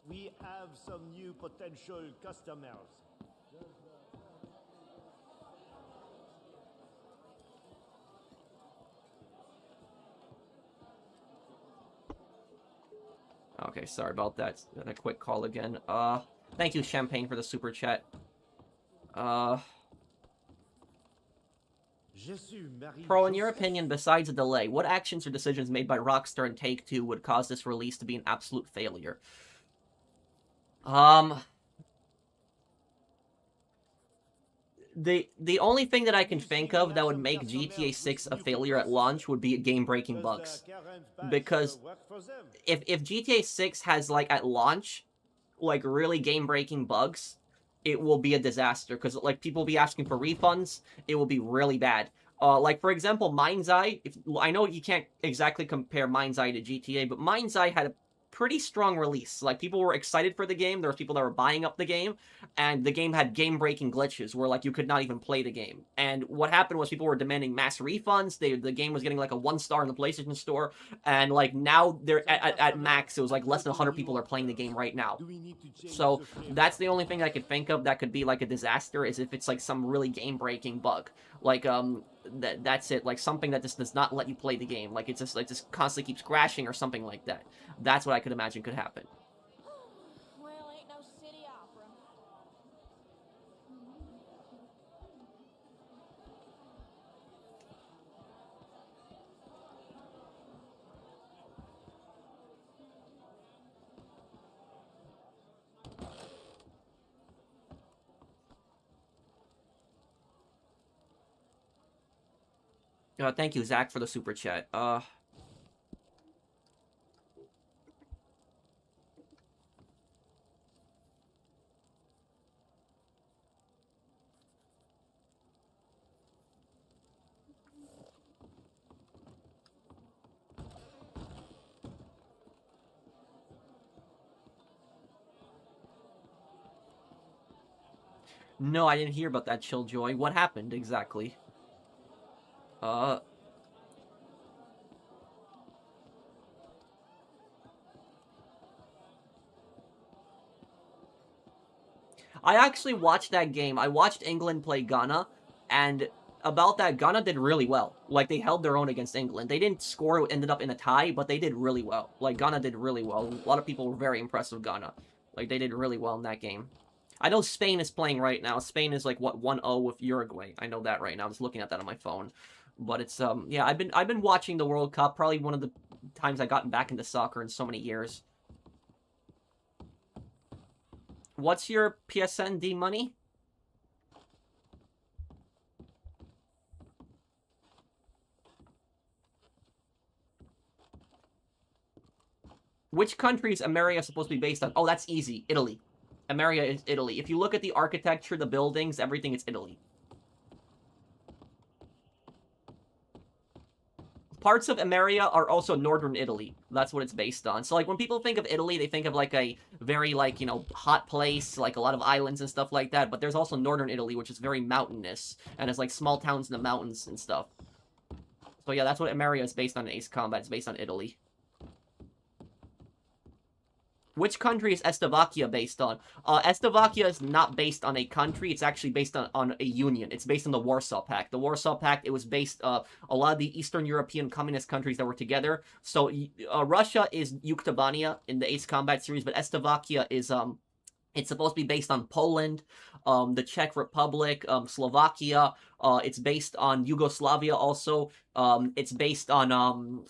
We have some new potential customers. Okay, sorry about that. A quick call again. Thank you, Champagne, for the super chat. Pro, in your opinion, besides a delay, what actions or decisions made by Rockstar and Take-Two would cause this release to be an absolute failure? The only thing that I can think of that would make GTA 6 a failure at launch would be game-breaking bugs. Because if GTA 6 has, like, at launch, like, really game-breaking bugs, it will be a disaster. Because, like, people will be asking for refunds, it will be really bad. Like, for example, Mind's Eye, I know you can't exactly compare Mind's Eye to GTA, but Mind's Eye had a pretty strong release. Like, people were excited for the game, there were people that were buying up the game, and the game had game-breaking glitches where, like, you could not even play the game. And what happened was people were demanding mass refunds, the game was getting, like, a 1-star in the PlayStation Store, and, like, now they're at max, it was, like, less than 100 people are playing the game right now. So, that's the only thing I could think of that could be, like, a disaster, is if it's, like, some really game-breaking bug. Like, that's it. Like, something that just does not let you play the game. Like, it's just, like, just constantly keeps crashing or something like that. That's what I could imagine could happen. Well, ain't no city opera. Thank you, Zach, for the super chat. No, I didn't hear about that, Chilljoy. What happened, exactly? I actually watched that game. I watched England play Ghana, and about that, Ghana did really well. Like, they held their own against England. They didn't score, it ended up in a tie, but they did really well. Like, Ghana did really well. A lot of people were very impressed with Ghana. Like, they did really well in that game. I know Spain is playing right now. Spain is, like, what, 1-0 with Uruguay. I know that right now. I'm just looking at that on my phone. But it's, yeah, I've been watching the World Cup. Probably one of the times I've gotten back into soccer in so many years. What's your PSN D money? Which country is America supposed to be based on? Oh, that's easy. Italy. America is Italy. If you look at the architecture, the buildings, everything, it's Italy. Parts of America are also northern Italy. That's what it's based on. So, like, when people think of Italy, they think of, like, a very, like, you know, hot place, like, a lot of islands and stuff like that. But there's also northern Italy, which is very mountainous, and has, like, small towns in the mountains and stuff. So, yeah, that's what America is based on in Ace Combat. It's based on Italy. Which country is Slovakia based on? Slovakia is not based on a country. It's actually based on a union. It's based on the Warsaw Pact. The Warsaw Pact, it was based, a lot of the Eastern European communist countries that were together. So, Russia is Yuktobania in the Ace Combat series, but Slovakia is, it's supposed to be based on Poland, the Czech Republic, Slovakia. It's based on Yugoslavia also. It's based on,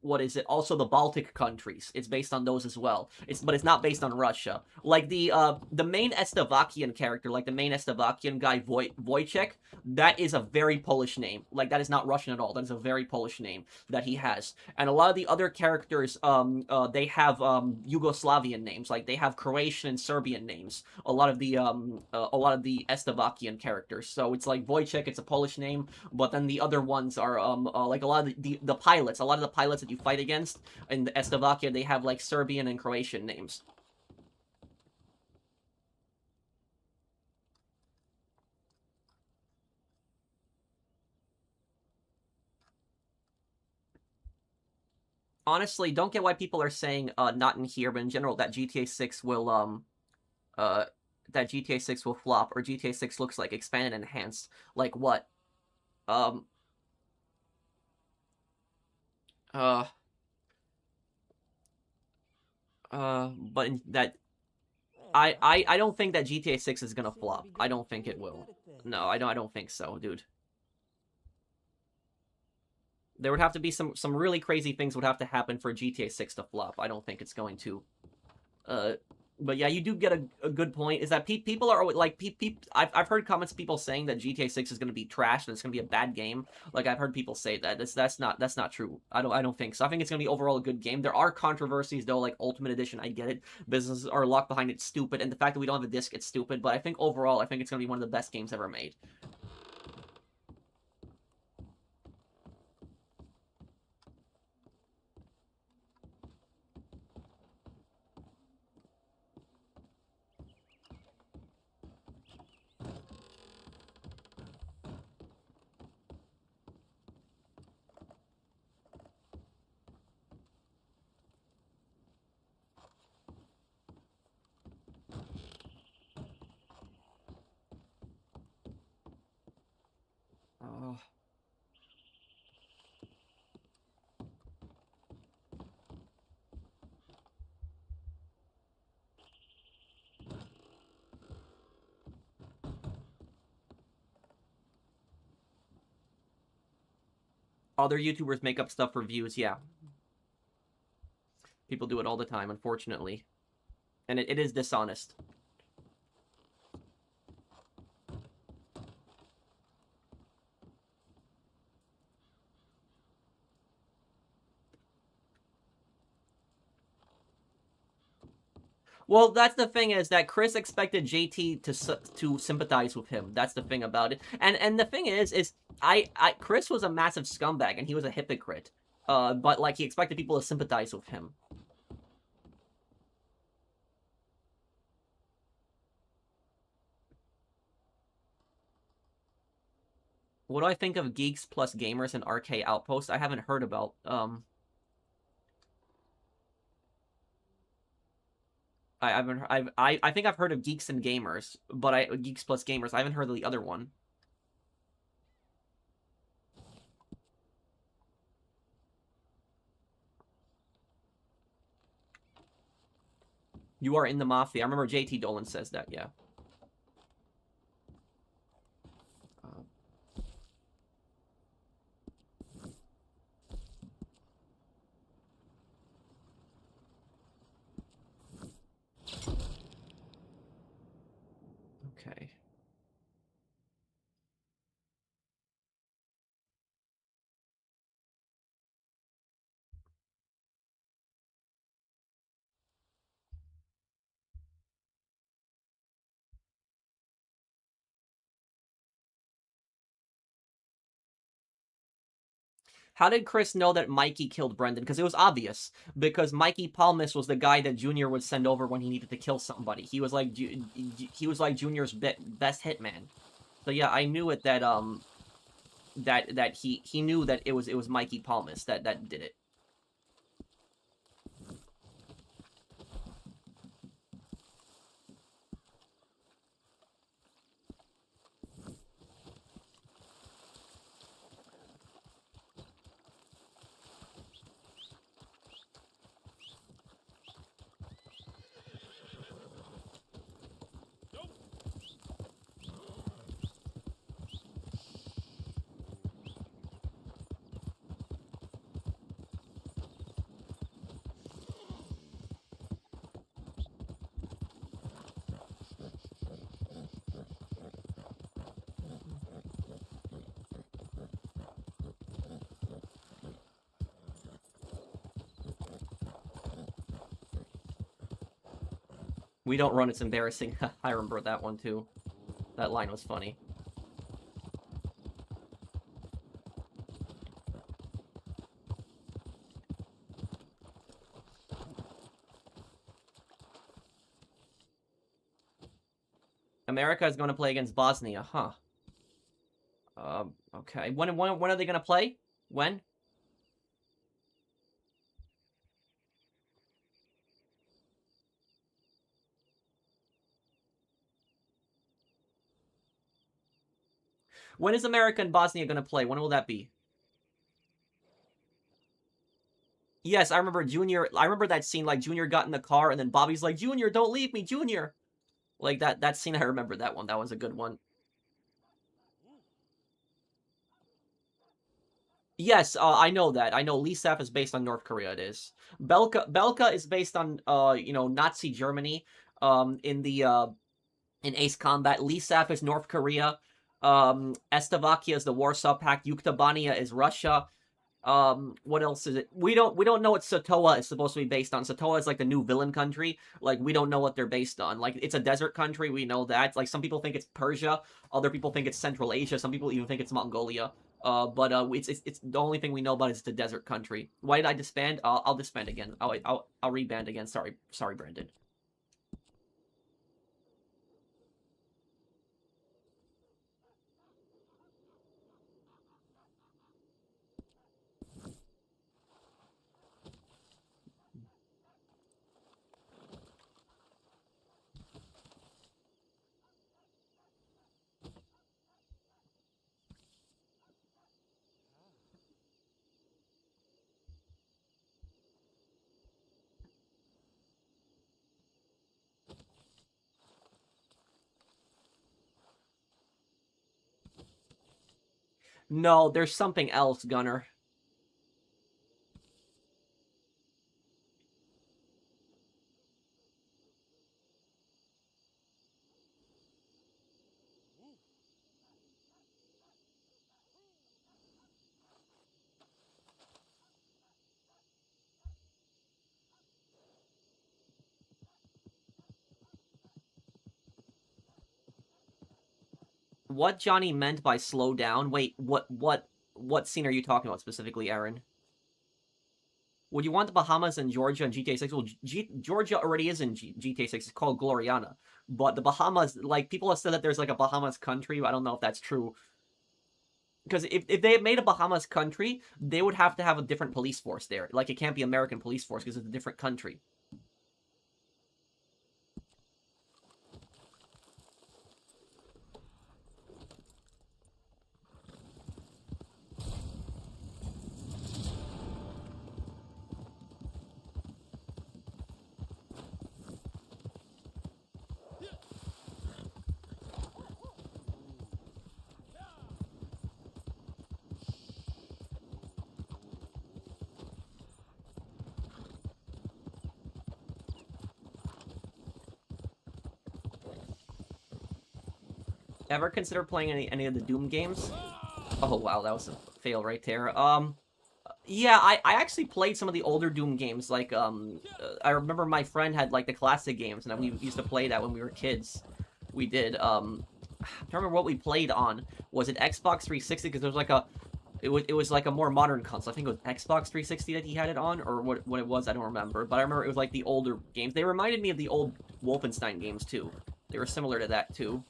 what is it? Also the Baltic countries. It's based on those as well. But it's not based on Russia. Like, the main Slovakian character, like the main Slovakian guy, Wojciech, that is a very Polish name. Like, that is not Russian at all. That is a very Polish name that he has. And a lot of the other characters, they have, Yugoslavian names. Like, they have Croatian and Serbian names. A lot of the Slovakian characters. So it's like Wojciech, it's a Polish name, but then the other ones are, like a lot of the pilots. A lot of the pilots that you fight against in Slovakia, they have, like, Serbian and Croatian names. Honestly, don't get why people are saying, not in here, but in general, that GTA 6 will, that GTA 6 will flop, or GTA 6 looks like expanded and enhanced. Like what? But in that, I don't think that GTA 6 is gonna flop. I don't think it will. No, I don't think so, dude. There would have to be some really crazy things would have to happen for GTA 6 to flop. I don't think it's going to. But yeah, you do get a good point. Is that people are like I've heard comments of people saying that GTA 6 is going to be trash and it's going to be a bad game. Like I've heard people say that. That's not true. I don't think so. I think it's going to be overall a good game. There are controversies though, like Ultimate Edition. I get it. Businesses are locked behind it's stupid, and the fact that we don't have a disc, it's stupid. But I think overall, I think it's going to be one of the best games ever made. Oh. Other YouTubers make up stuff for views, yeah. People do it all the time, unfortunately. And it is dishonest. Well, that's the thing is that Chris expected JT to sympathize with him. That's the thing about it. And the thing is Chris was a massive scumbag and he was a hypocrite. But like he expected people to sympathize with him. What do I think of Geeks plus Gamers and RK Outpost? I haven't heard about. I think I've heard of Geeks and Gamers, but Geeks plus Gamers. I haven't heard of the other one. You are in the mafia. I remember JT Dolan says that. Yeah. Okay. How did Chris know that Mikey killed Brendan? Because it was obvious. Because Mikey Palmas was the guy that Junior would send over when he needed to kill somebody. He was like Junior's best hitman. So yeah, I knew it that that he knew that it was Mikey Palmas that did it. We don't run, it's embarrassing. I remember that one too. That line was funny. America is going to play against Bosnia, huh? Okay. When are they going to play? When? When is America and Bosnia going to play? When will that be? Yes, I remember Junior. I remember that scene. Like Junior got in the car, and then Bobby's like, "Junior, don't leave me, Junior." Like that scene. I remember that one. That was a good one. Yes, I know that. I know Lisaf is based on North Korea. It is. Belka is based on Nazi Germany. in Ace Combat. Lisaf is North Korea. Estavakia is the Warsaw Pact. Yuktobania is Russia. What else is it? We don't know what Satoa is supposed to be based on. Satoa is like the new villain country. Like, we don't know what they're based on. Like, it's a desert country, we know that. Like, some people think it's Persia, other people think it's Central Asia, some people even think it's Mongolia. But it's the only thing we know about is it's a desert country. Why did I disband? I'll disband again. I'll reband again. Sorry, Brandon. No, there's something else, Gunner. What Johnny meant by slow down? Wait, what scene are you talking about specifically, Aaron? Would you want the Bahamas and Georgia in GTA 6? Well, Georgia already is in GTA 6. It's called Gloriana. But the Bahamas, like, people have said that there's, like, a Bahamas country. I don't know if that's true. Because if they had made a Bahamas country, they would have to have a different police force there. Like, it can't be American police force because it's a different country. Ever consider playing any of the Doom games? Oh, wow, that was a fail right there. Yeah, I actually played some of the older Doom games. Like, I remember my friend had, like, the classic games, and we used to play that when we were kids. We did, I don't remember what we played on. Was it Xbox 360? Because there was, like, it was like a more modern console. I think it was Xbox 360 that he had it on, or what it was, I don't remember. But I remember it was, like, the older games. They reminded me of the old Wolfenstein games, too. They were similar to that, too.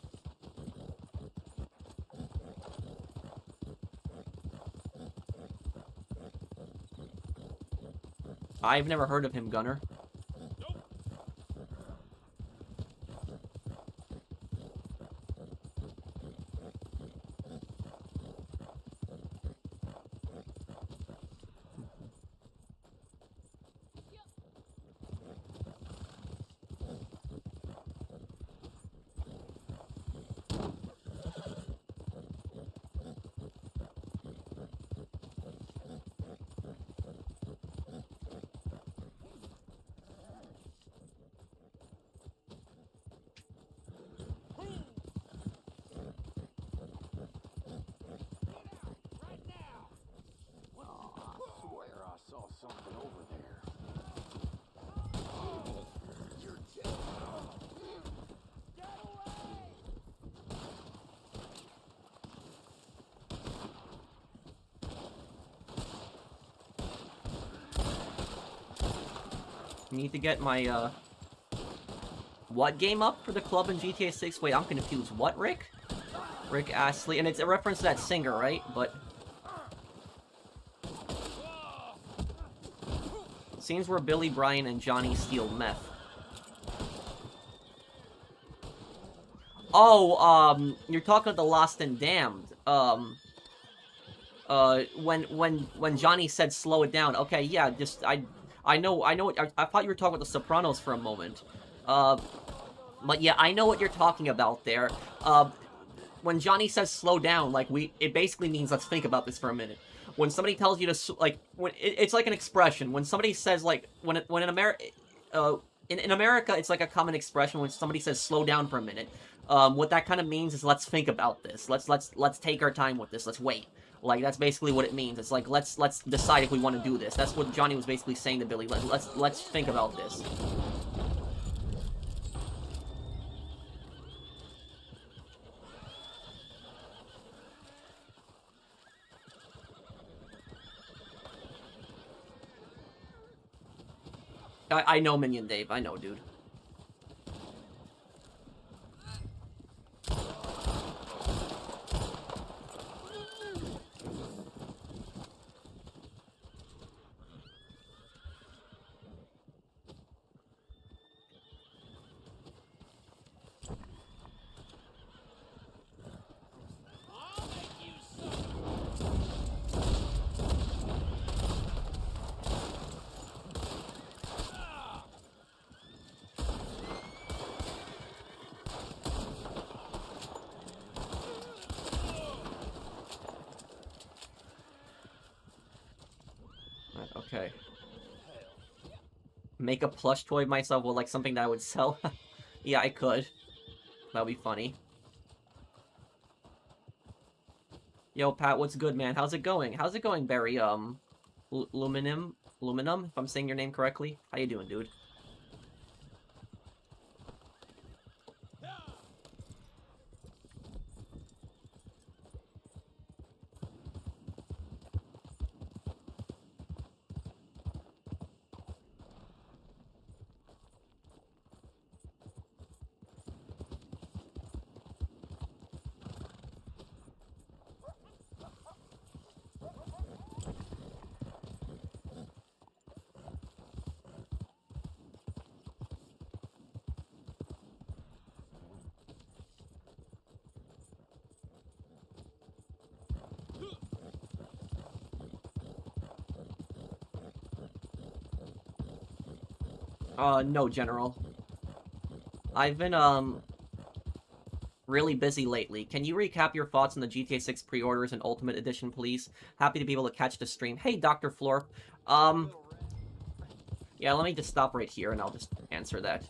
I've never heard of him, Gunner. Something over there. Need to get my, what game up for the club in GTA 6? Wait, I'm confused. What, Rick? Rick Astley. And it's a reference to that singer, right? But... scenes where Billy, Brian, and Johnny steal meth. Oh, you're talking about the Lost and Damned. When Johnny said slow it down. Okay, yeah, just, I know what, I thought you were talking about The Sopranos for a moment. But yeah, I know what you're talking about there. When Johnny says slow down, like, it basically means let's think about this for a minute. When somebody tells you to, like, when it's like an expression. When somebody says, like, when an in America, it's like a common expression when somebody says slow down for a minute. What that kind of means is let's think about this. Let's take our time with this. Let's wait. Like that's basically what it means. It's like let's decide if we want to do this. That's what Johnny was basically saying to Billy. Let's think about this. I know Minion Dave. I know, dude. Okay. Make a plush toy of myself with, like, something that I would sell? Yeah, I could. That would be funny. Yo, Pat, what's good, man? How's it going? How's it going, Barry, Luminum, if I'm saying your name correctly? How you doing, dude? No, General. I've been, really busy lately. Can you recap your thoughts on the GTA 6 pre-orders and Ultimate Edition, please? Happy to be able to catch the stream. Hey, Dr. Florp. Yeah, let me just stop right here and I'll just answer that.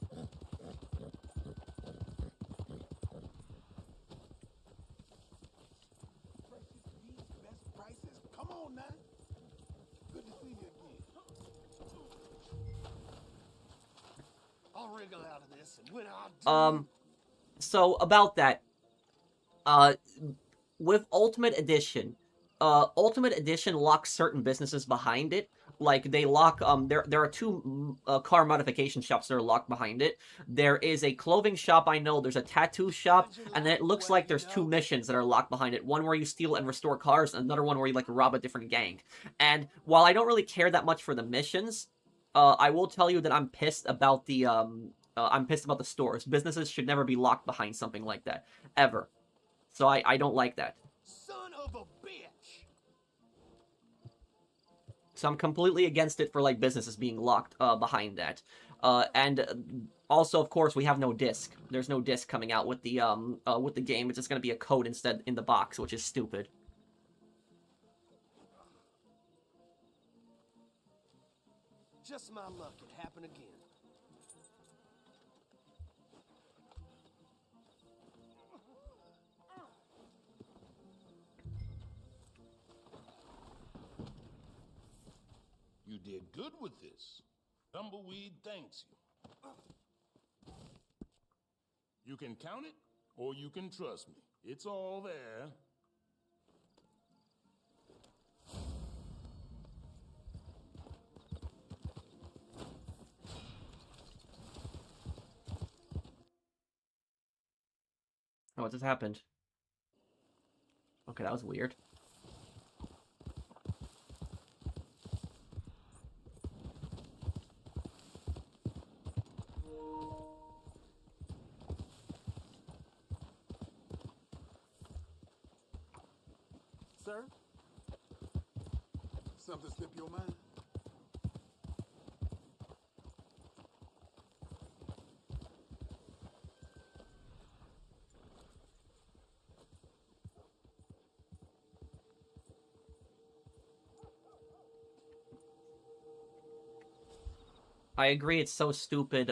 Best prices? Come on now. Good to see you again. I'll wriggle out of this, and when I do... So about that, with Ultimate Edition locks certain businesses behind it. Like, they lock, there are two car modification shops that are locked behind it. There is a clothing shop, I know, there's a tattoo shop, and then it looks like there's two missions that are locked behind it. One where you steal and restore cars, and another one where you, like, rob a different gang. And while I don't really care that much for the missions, I will tell you that I'm pissed about the, stores. Businesses should never be locked behind something like that. Ever. So I don't like that. Son of a bitch! So I'm completely against it for, like, businesses being locked behind that. And also, of course, we have no disc. There's no disc coming out with the game. It's just going to be a code instead in the box, which is stupid. Just my luck, it happened again. You did good with this. Tumbleweed thanks you. You can count it, or you can trust me. It's all there. Oh, what just happened? Okay, that was weird. Sir? Something slip your mind? I agree, it's so stupid,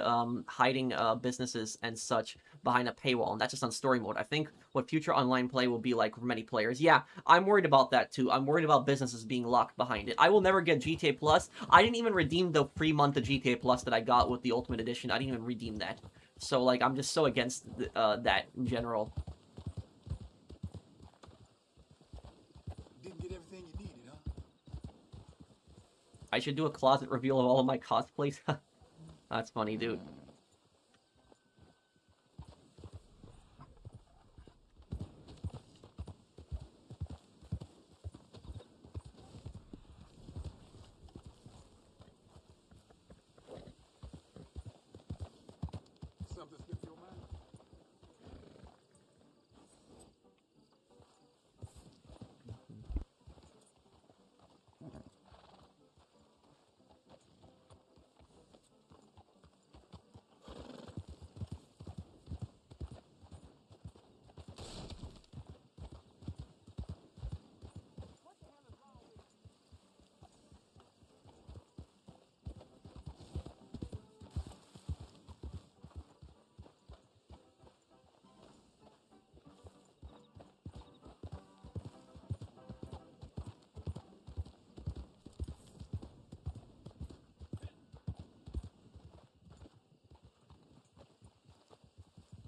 hiding, businesses and such behind a paywall, and that's just on story mode. I think what future online play will be like for many players. Yeah, I'm worried about that too. I'm worried about businesses being locked behind it. I will never get GTA Plus. I didn't even redeem the free month of GTA Plus that I got with the Ultimate Edition. I didn't even redeem that. So, like, I'm just so against that in general. Didn't get everything you needed, huh? I should do a closet reveal of all of my cosplays. That's funny, dude. Something slipped your mind?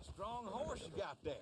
Strong horse you got there.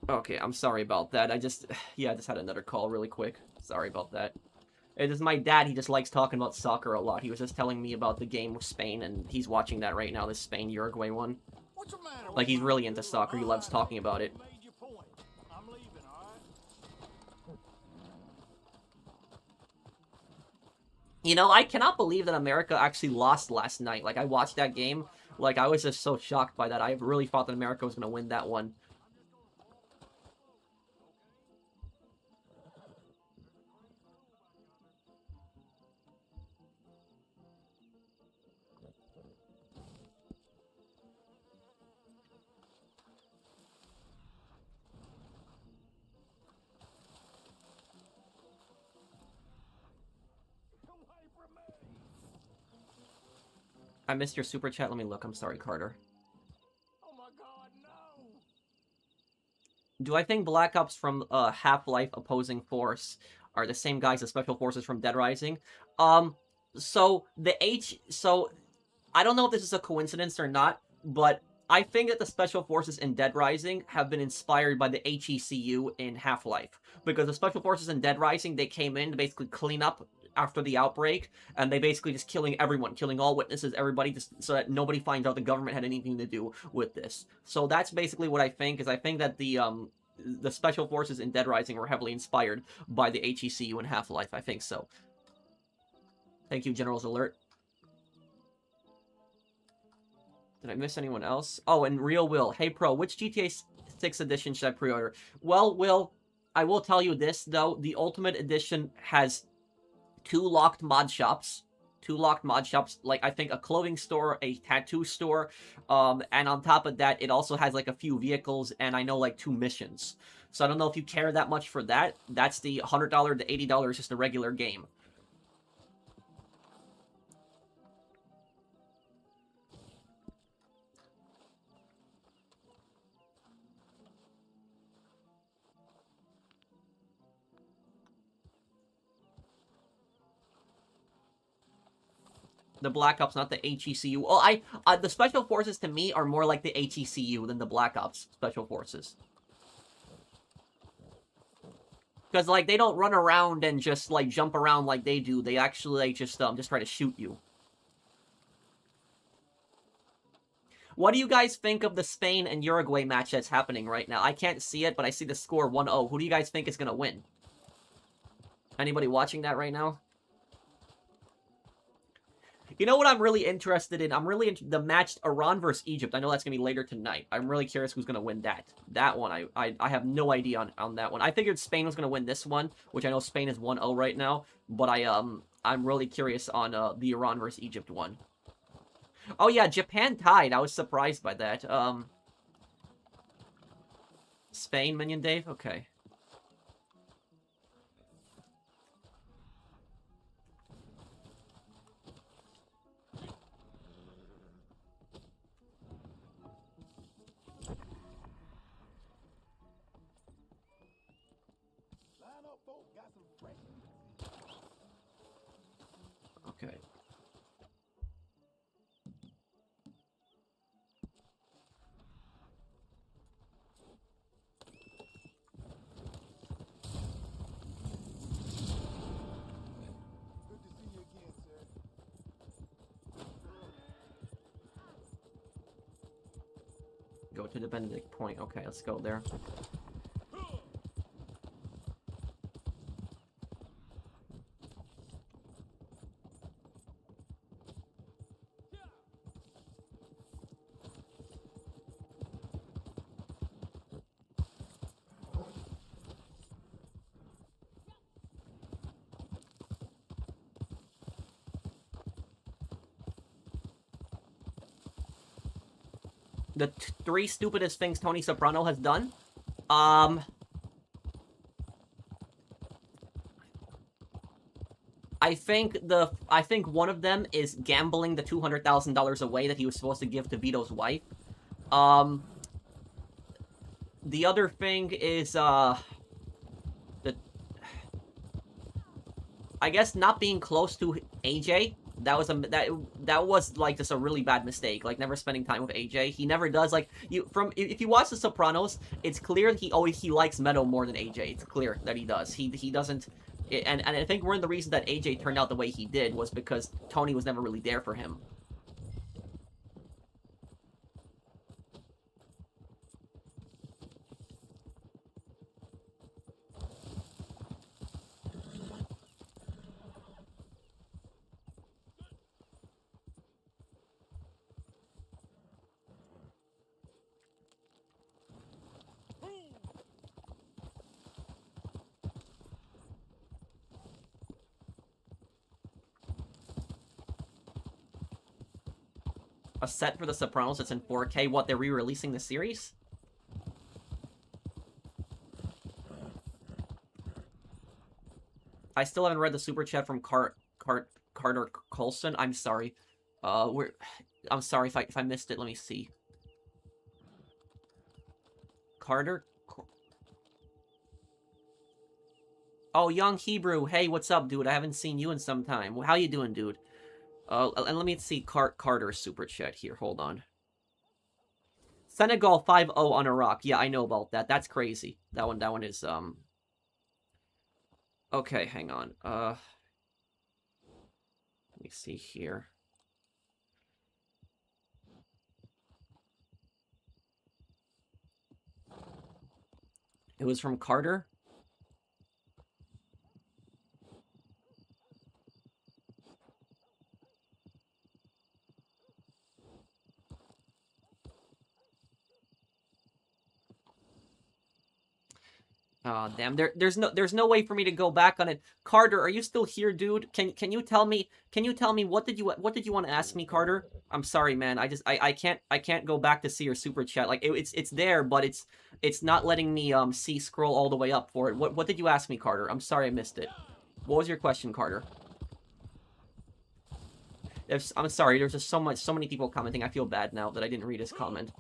Okay, I'm sorry about that. I just had another call really quick. Sorry about that. It is my dad, he just likes talking about soccer a lot. He was just telling me about the game with Spain, and he's watching that right now, this Spain-Uruguay one. What's the matter? Like, he's really into soccer, he loves talking about it. You made your point. I'm leaving, all right? You know, I cannot believe that America actually lost last night. Like, I watched that game, like, I was just so shocked by that. I really thought that America was gonna win that one. I missed your super chat. Let me look. I'm sorry, Carter. Oh my God, no! Do I think Black Ops from Half-Life Opposing Force are the same guys as Special Forces from Dead Rising? So I don't know if this is a coincidence or not, but I think that the Special Forces in Dead Rising have been inspired by the HECU in Half-Life. Because the Special Forces in Dead Rising, they came in to basically clean up after the outbreak, and they basically just killing everyone, killing all witnesses, everybody, just so that nobody finds out the government had anything to do with this. So that's basically what I think, is I think that the Special Forces in Dead Rising were heavily inspired by the HECU in Half-Life. I think so. Thank you, General's Alert. Did I miss anyone else? Oh, and Real Will. Hey, Pro, which GTA 6 edition should I pre-order? Well, Will, I will tell you this, though. The Ultimate Edition has two locked mod shops. Like, I think a clothing store, a tattoo store, and on top of that, it also has, like, a few vehicles, and I know, like, 2 missions. So I don't know if you care that much for that. That's the $100 to $80, just a regular game. The Black Ops, not the HECU. Well, the Special Forces to me are more like the HECU than the Black Ops Special Forces. Because, like, they don't run around and just, like, jump around like they do. They actually, like, just try to shoot you. What do you guys think of the Spain and Uruguay match that's happening right now? I can't see it, but I see the score 1-0. Who do you guys think is going to win? Anybody watching that right now? You know what I'm really interested in? I'm really into the match Iran versus Egypt. I know that's going to be later tonight. I'm really curious who's going to win that. That one, I have no idea on that one. I figured Spain was going to win this one, which I know Spain is 1-0 right now. But I'm really curious on the Iran versus Egypt one. Oh yeah, Japan tied. I was surprised by that. Spain, Minion Dave? Okay. Line up, folks. Got some fresh. Okay. Good to see you again, sir. Go to the Benedict point. Okay, let's go there. The three stupidest things Tony Soprano has done? I think one of them is gambling the $200,000 away that he was supposed to give to Vito's wife. The other thing is, I guess not being close to AJ. That was like just a really bad mistake. Like never spending time with AJ. He never does. Like if you watch The Sopranos, it's clear he likes Meadow more than AJ. It's clear that he does. He doesn't. And I think one of the reasons that AJ turned out the way he did was because Tony was never really there for him. A set for The Sopranos that's in 4K. What, they're re-releasing the series? I still haven't read the super chat from Carter Colson. I'm sorry. I'm sorry if I missed it. Let me see. Carter. Oh, Young Hebrew. Hey, what's up, dude? I haven't seen you in some time. How you doing, dude? And let me see Carter's super chat here. Hold on. Senegal 5-0 on Iraq. Yeah, I know about that. That's crazy. That one is, Okay, hang on. Let me see here. It was from Carter? Oh, damn. There's no way for me to go back on it. Carter, are you still here, dude? Can you tell me what did you want to ask me, Carter? I'm sorry, man. I can't go back to see your super chat. Like it's there, but it's not letting me scroll all the way up for it. What did you ask me, Carter? I'm sorry I missed it. What was your question, Carter? I'm sorry, there's just so many people commenting. I feel bad now that I didn't read his comment.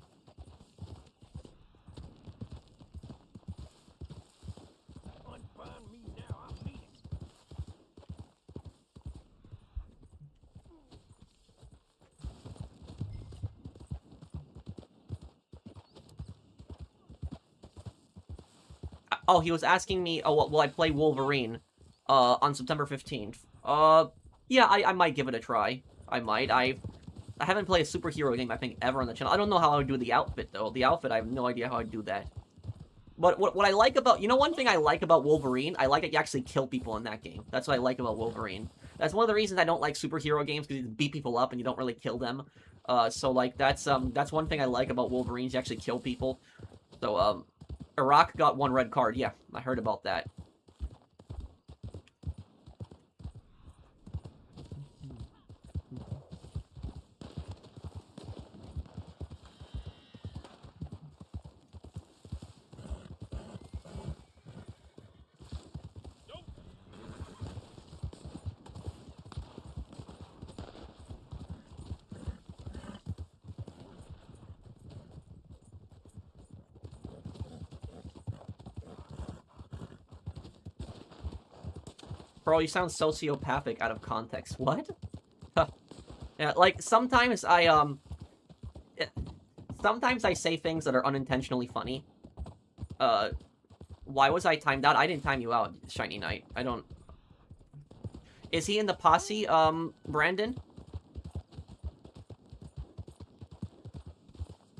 Oh, he was asking me, oh, will I play Wolverine on September 15th? Yeah, I might give it a try. I might. I haven't played a superhero game, I think, ever on the channel. I don't know how I would do the outfit, though. The outfit, I have no idea how I'd do that. But what I like about... You know one thing I like about Wolverine? I like that you actually kill people in that game. That's what I like about Wolverine. That's one of the reasons I don't like superhero games, because you beat people up and you don't really kill them. So, like, that's one thing I like about Wolverine, is you actually kill people. So, Iraq got 1 red card. Yeah, I heard about that. Bro, you sound sociopathic out of context. What? Yeah, like, sometimes I say things that are unintentionally funny. Why was I timed out? I didn't time you out, Shiny Knight. I don't... Is he in the posse, Brandon?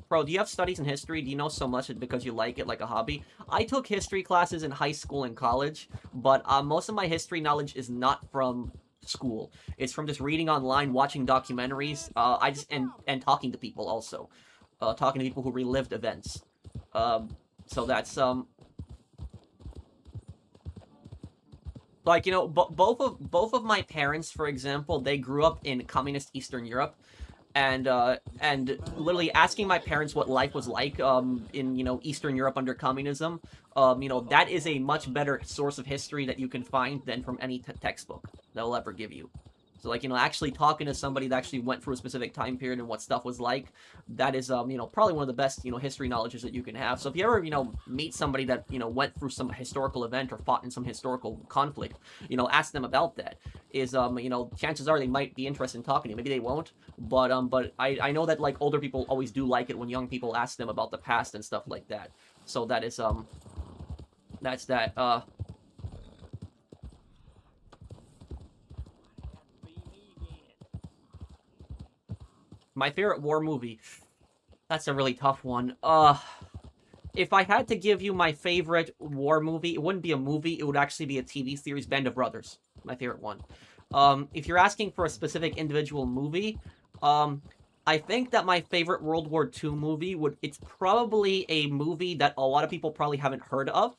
Bro, do you have studies in history? Do you know so much because you like it like a hobby? I took history classes in high school and college, but most of my history knowledge is not from school. It's from just reading online, watching documentaries, and talking to people also. Talking to people who relived events. So that's, like, you know, both of my parents, for example, they grew up in communist Eastern Europe. And literally asking my parents what life was like in, you know, Eastern Europe under communism, you know, that is a much better source of history that you can find than from any textbook they'll ever give you. So, like, you know, actually talking to somebody that actually went through a specific time period and what stuff was like, that is, you know, probably one of the best, you know, history knowledges that you can have. So if you ever, you know, meet somebody that, you know, went through some historical event or fought in some historical conflict, you know, ask them about that. Is, you know, chances are they might be interested in talking to you. Maybe they won't, but I know that, like, older people always do like it when young people ask them about the past and stuff like that. So that is, that's that, my favorite war movie. That's a really tough one. If I had to give you my favorite war movie, it wouldn't be a movie, it would actually be a TV series, Band of Brothers. My favorite one. If you're asking for a specific individual movie, I think that my favorite World War II movie it's probably a movie that a lot of people probably haven't heard of.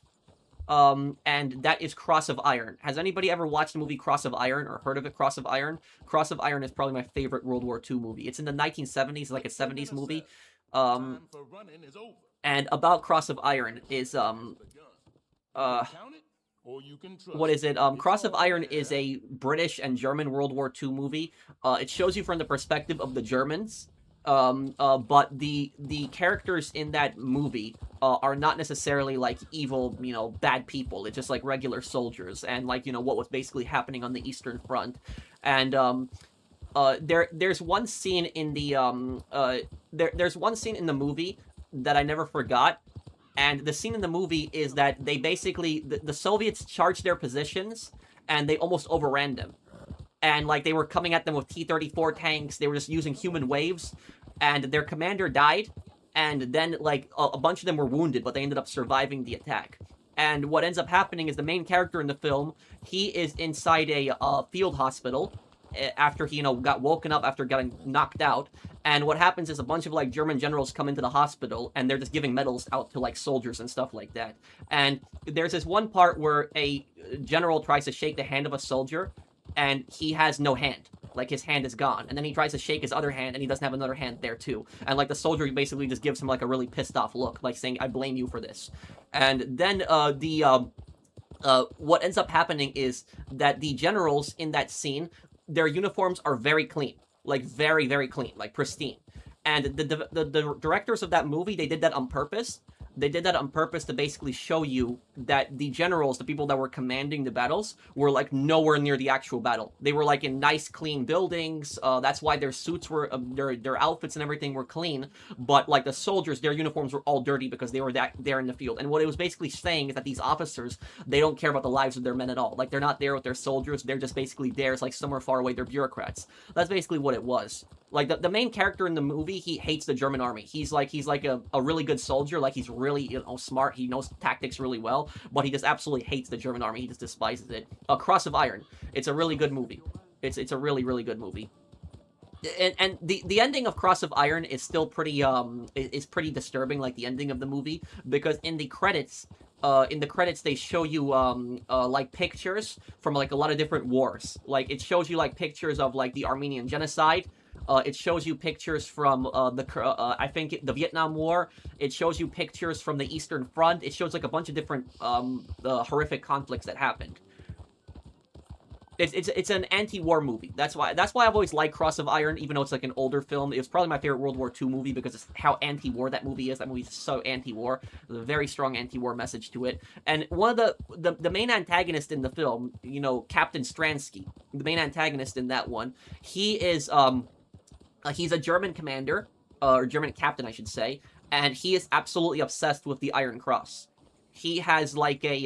And that is Cross of Iron. Has anybody ever watched the movie Cross of Iron or heard of it, Cross of Iron? Cross of Iron is probably my favorite World War II movie. It's in the 1970s, like a 70s movie. And about Cross of Iron is, what is it? Cross of Iron is a British and German World War II movie. It shows you from the perspective of the Germans. But the characters in that movie are not necessarily like evil, you know, bad people. It's just like regular soldiers and, like, you know, what was basically happening on the Eastern Front. And there's one scene in the there's one scene in the movie that I never forgot. And the scene in the movie is that they basically the Soviets charged their positions and they almost overran them. And, like, they were coming at them with T-34 tanks. They were just using human waves. And their commander died. And then, like, a bunch of them were wounded, but they ended up surviving the attack. And what ends up happening is the main character in the film, he is inside a field hospital after he, you know, got woken up after getting knocked out. And what happens is a bunch of, like, German generals come into the hospital, and they're just giving medals out to, like, soldiers and stuff like that. And there's this one part where a general tries to shake the hand of a soldier, and he has no hand. Like, his hand is gone. And then he tries to shake his other hand, and he doesn't have another hand there, too. And, like, the soldier basically just gives him, like, a really pissed-off look, like, saying, I blame you for this. And then, what ends up happening is that the generals in that scene, their uniforms are very clean. Like, very, very clean. Like, pristine. And the directors of that movie, they did that on purpose. They did that on purpose to basically show you that the generals, the people that were commanding the battles, were like nowhere near the actual battle. They were like in nice, clean buildings. That's why their suits were, their outfits and everything were clean. But like the soldiers, their uniforms were all dirty because they were there in the field. And what it was basically saying is that these officers, they don't care about the lives of their men at all. Like they're not there with their soldiers. They're just basically there. It's like somewhere far away. They're bureaucrats. That's basically what it was. Like the main character in the movie, he hates the German army. He's like a really good soldier. Like he's really, you know, smart. He knows tactics really well, but he just absolutely hates the German army. He just despises it. Cross of Iron. It's a really good movie. It's a really, really good movie. And the ending of Cross of Iron is still pretty is pretty disturbing, like the ending of the movie, because in the credits they show you like pictures from like a lot of different wars. Like it shows you like pictures of like the Armenian genocide. It shows you pictures from I think the Vietnam War. It shows you pictures from the Eastern Front. It shows like a bunch of different horrific conflicts that happened. It's an anti-war movie. That's why I've always liked Cross of Iron, even though it's like an older film. It was probably my favorite World War II movie because it's how anti-war that movie is. That movie is so anti-war. There's a very strong anti-war message to it. And one of the main antagonist in the film, you know, Captain Stransky, the main antagonist in that one, he is he's a German commander, or German captain, I should say, and he is absolutely obsessed with the Iron Cross. He has like a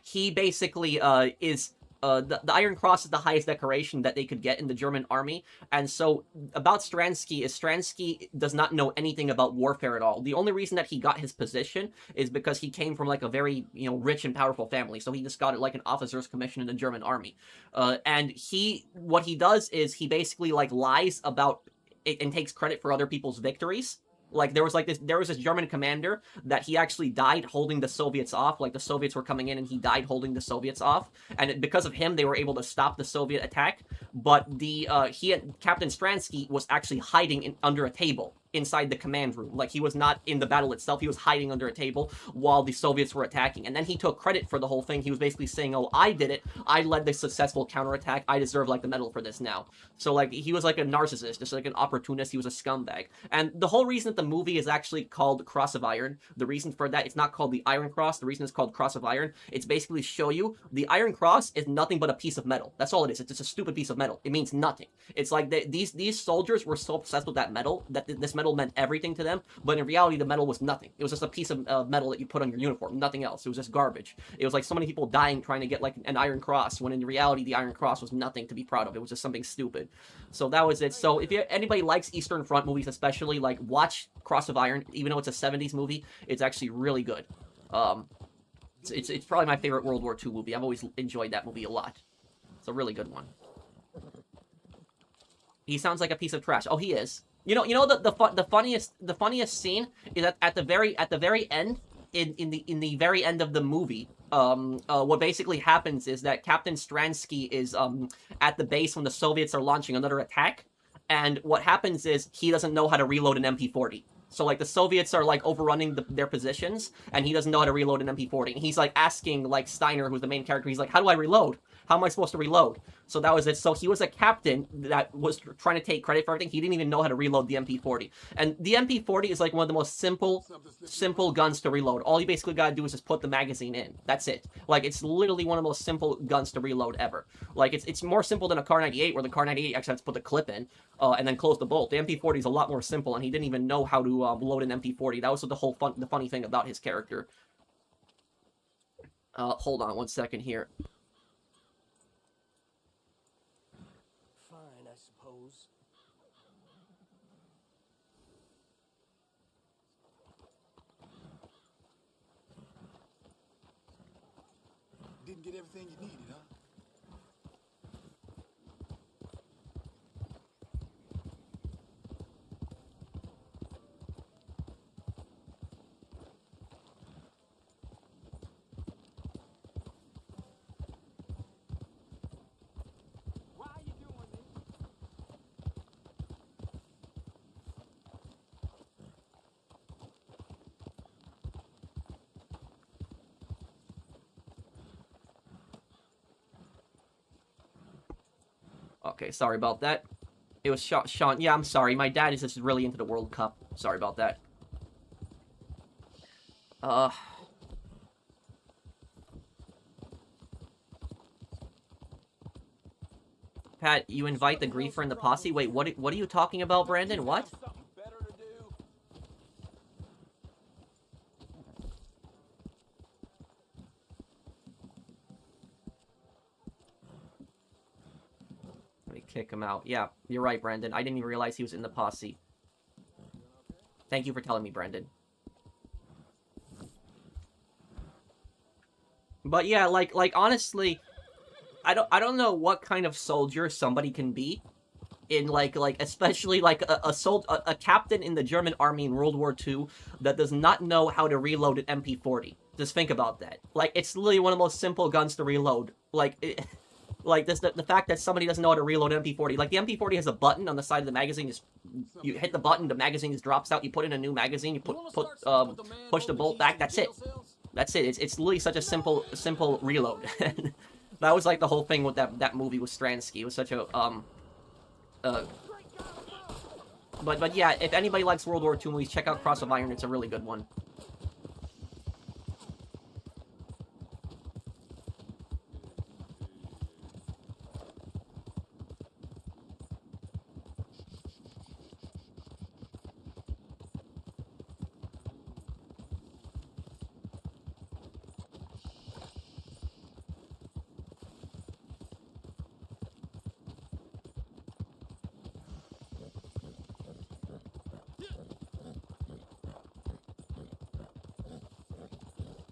he basically is the Iron Cross is the highest decoration that they could get in the German army. And so about Stransky is Stransky does not know anything about warfare at all. The only reason that he got his position is because he came from like a very, you know, rich and powerful family. So he just got it like an officer's commission in the German army. And what he does is he basically like lies about it and takes credit for other people's victories. Like there was this German commander that he actually died holding the Soviets off. Like the Soviets were coming in and he died holding the Soviets off. And because of him, they were able to stop the Soviet attack. But Captain Stransky was actually hiding under a table inside the command room. Like he was not in the battle itself. He was hiding under a table while the Soviets were attacking. And then he took credit for the whole thing. He was basically saying, "Oh, I did it. I led the successful counterattack. I deserve like the medal for this now." So like he was like a narcissist, just like an opportunist. He was a scumbag. And the whole reason that the movie is actually called Cross of Iron, the reason for that, it's not called the Iron Cross. The reason it's called Cross of Iron, it's basically show you the Iron Cross is nothing but a piece of metal. That's all it is. It's just a stupid piece of metal. It means nothing. It's like these soldiers were so obsessed with that metal that this metal meant everything to them, but in reality the metal was nothing. It was just a piece of metal that you put on your uniform, nothing else. It was just garbage. It was like so many people dying trying to get like an Iron Cross, when in reality the Iron Cross was nothing to be proud of. It was just something stupid. So that was it. So if anybody likes Eastern Front movies especially, like watch Cross of Iron. Even though it's a 70s movie, it's actually really good. It's probably my favorite World War II movie. I've always enjoyed that movie a lot. It's a really good one. He sounds like a piece of trash. Oh, he is. You know the funniest scene is at the very end, in the very end of the movie. What basically happens is that Captain Stransky is at the base when the Soviets are launching another attack, and what happens is he doesn't know how to reload an MP40. So like the Soviets are like overrunning their positions, and he doesn't know how to reload an MP40. And he's like asking like Steiner, who's the main character, he's like, "How do I reload? How am I supposed to reload?" So that was it. So he was a captain that was trying to take credit for everything. He didn't even know how to reload the MP40. And the MP40 is like one of the most simple guns to reload. All you basically gotta do is just put the magazine in. That's it. Like it's literally one of the most simple guns to reload ever. Like it's more simple than a Kar 98, where the Kar 98 actually has to put the clip in and then close the bolt. The MP40 is a lot more simple, and he didn't even know how to load an MP40. That was the funny thing about his character. Hold on one second here. Fine, I suppose. Didn't get everything you needed, huh? Why are you doing this? Okay, sorry about that. It was Sean. Yeah, I'm sorry. My dad is just really into the World Cup. Sorry about that. Uh... Pat, you invite the griefer in the posse? Wait, what are you talking about, Brandon? What? Something better to do. Let me kick him out. Yeah, you're right, Brandon. I didn't even realize he was in the posse. Thank you for telling me, Brandon. But yeah, like honestly, I don't know what kind of soldier somebody can be in like especially like a captain in the German army in World War II that does not know how to reload an MP40. Just think about that. Like, it's literally one of the most simple guns to reload. Like, like this, the fact that somebody doesn't know how to reload an MP40. Like, the MP40 has a button on the side of the magazine. Just you hit the button, the magazine just drops out. You put in a new magazine. You push the bolt back. That's it. That's it. It's literally such a simple reload. That was like the whole thing with that movie with Stransky. It was such a But yeah, if anybody likes World War II movies, check out Cross of Iron. It's a really good one.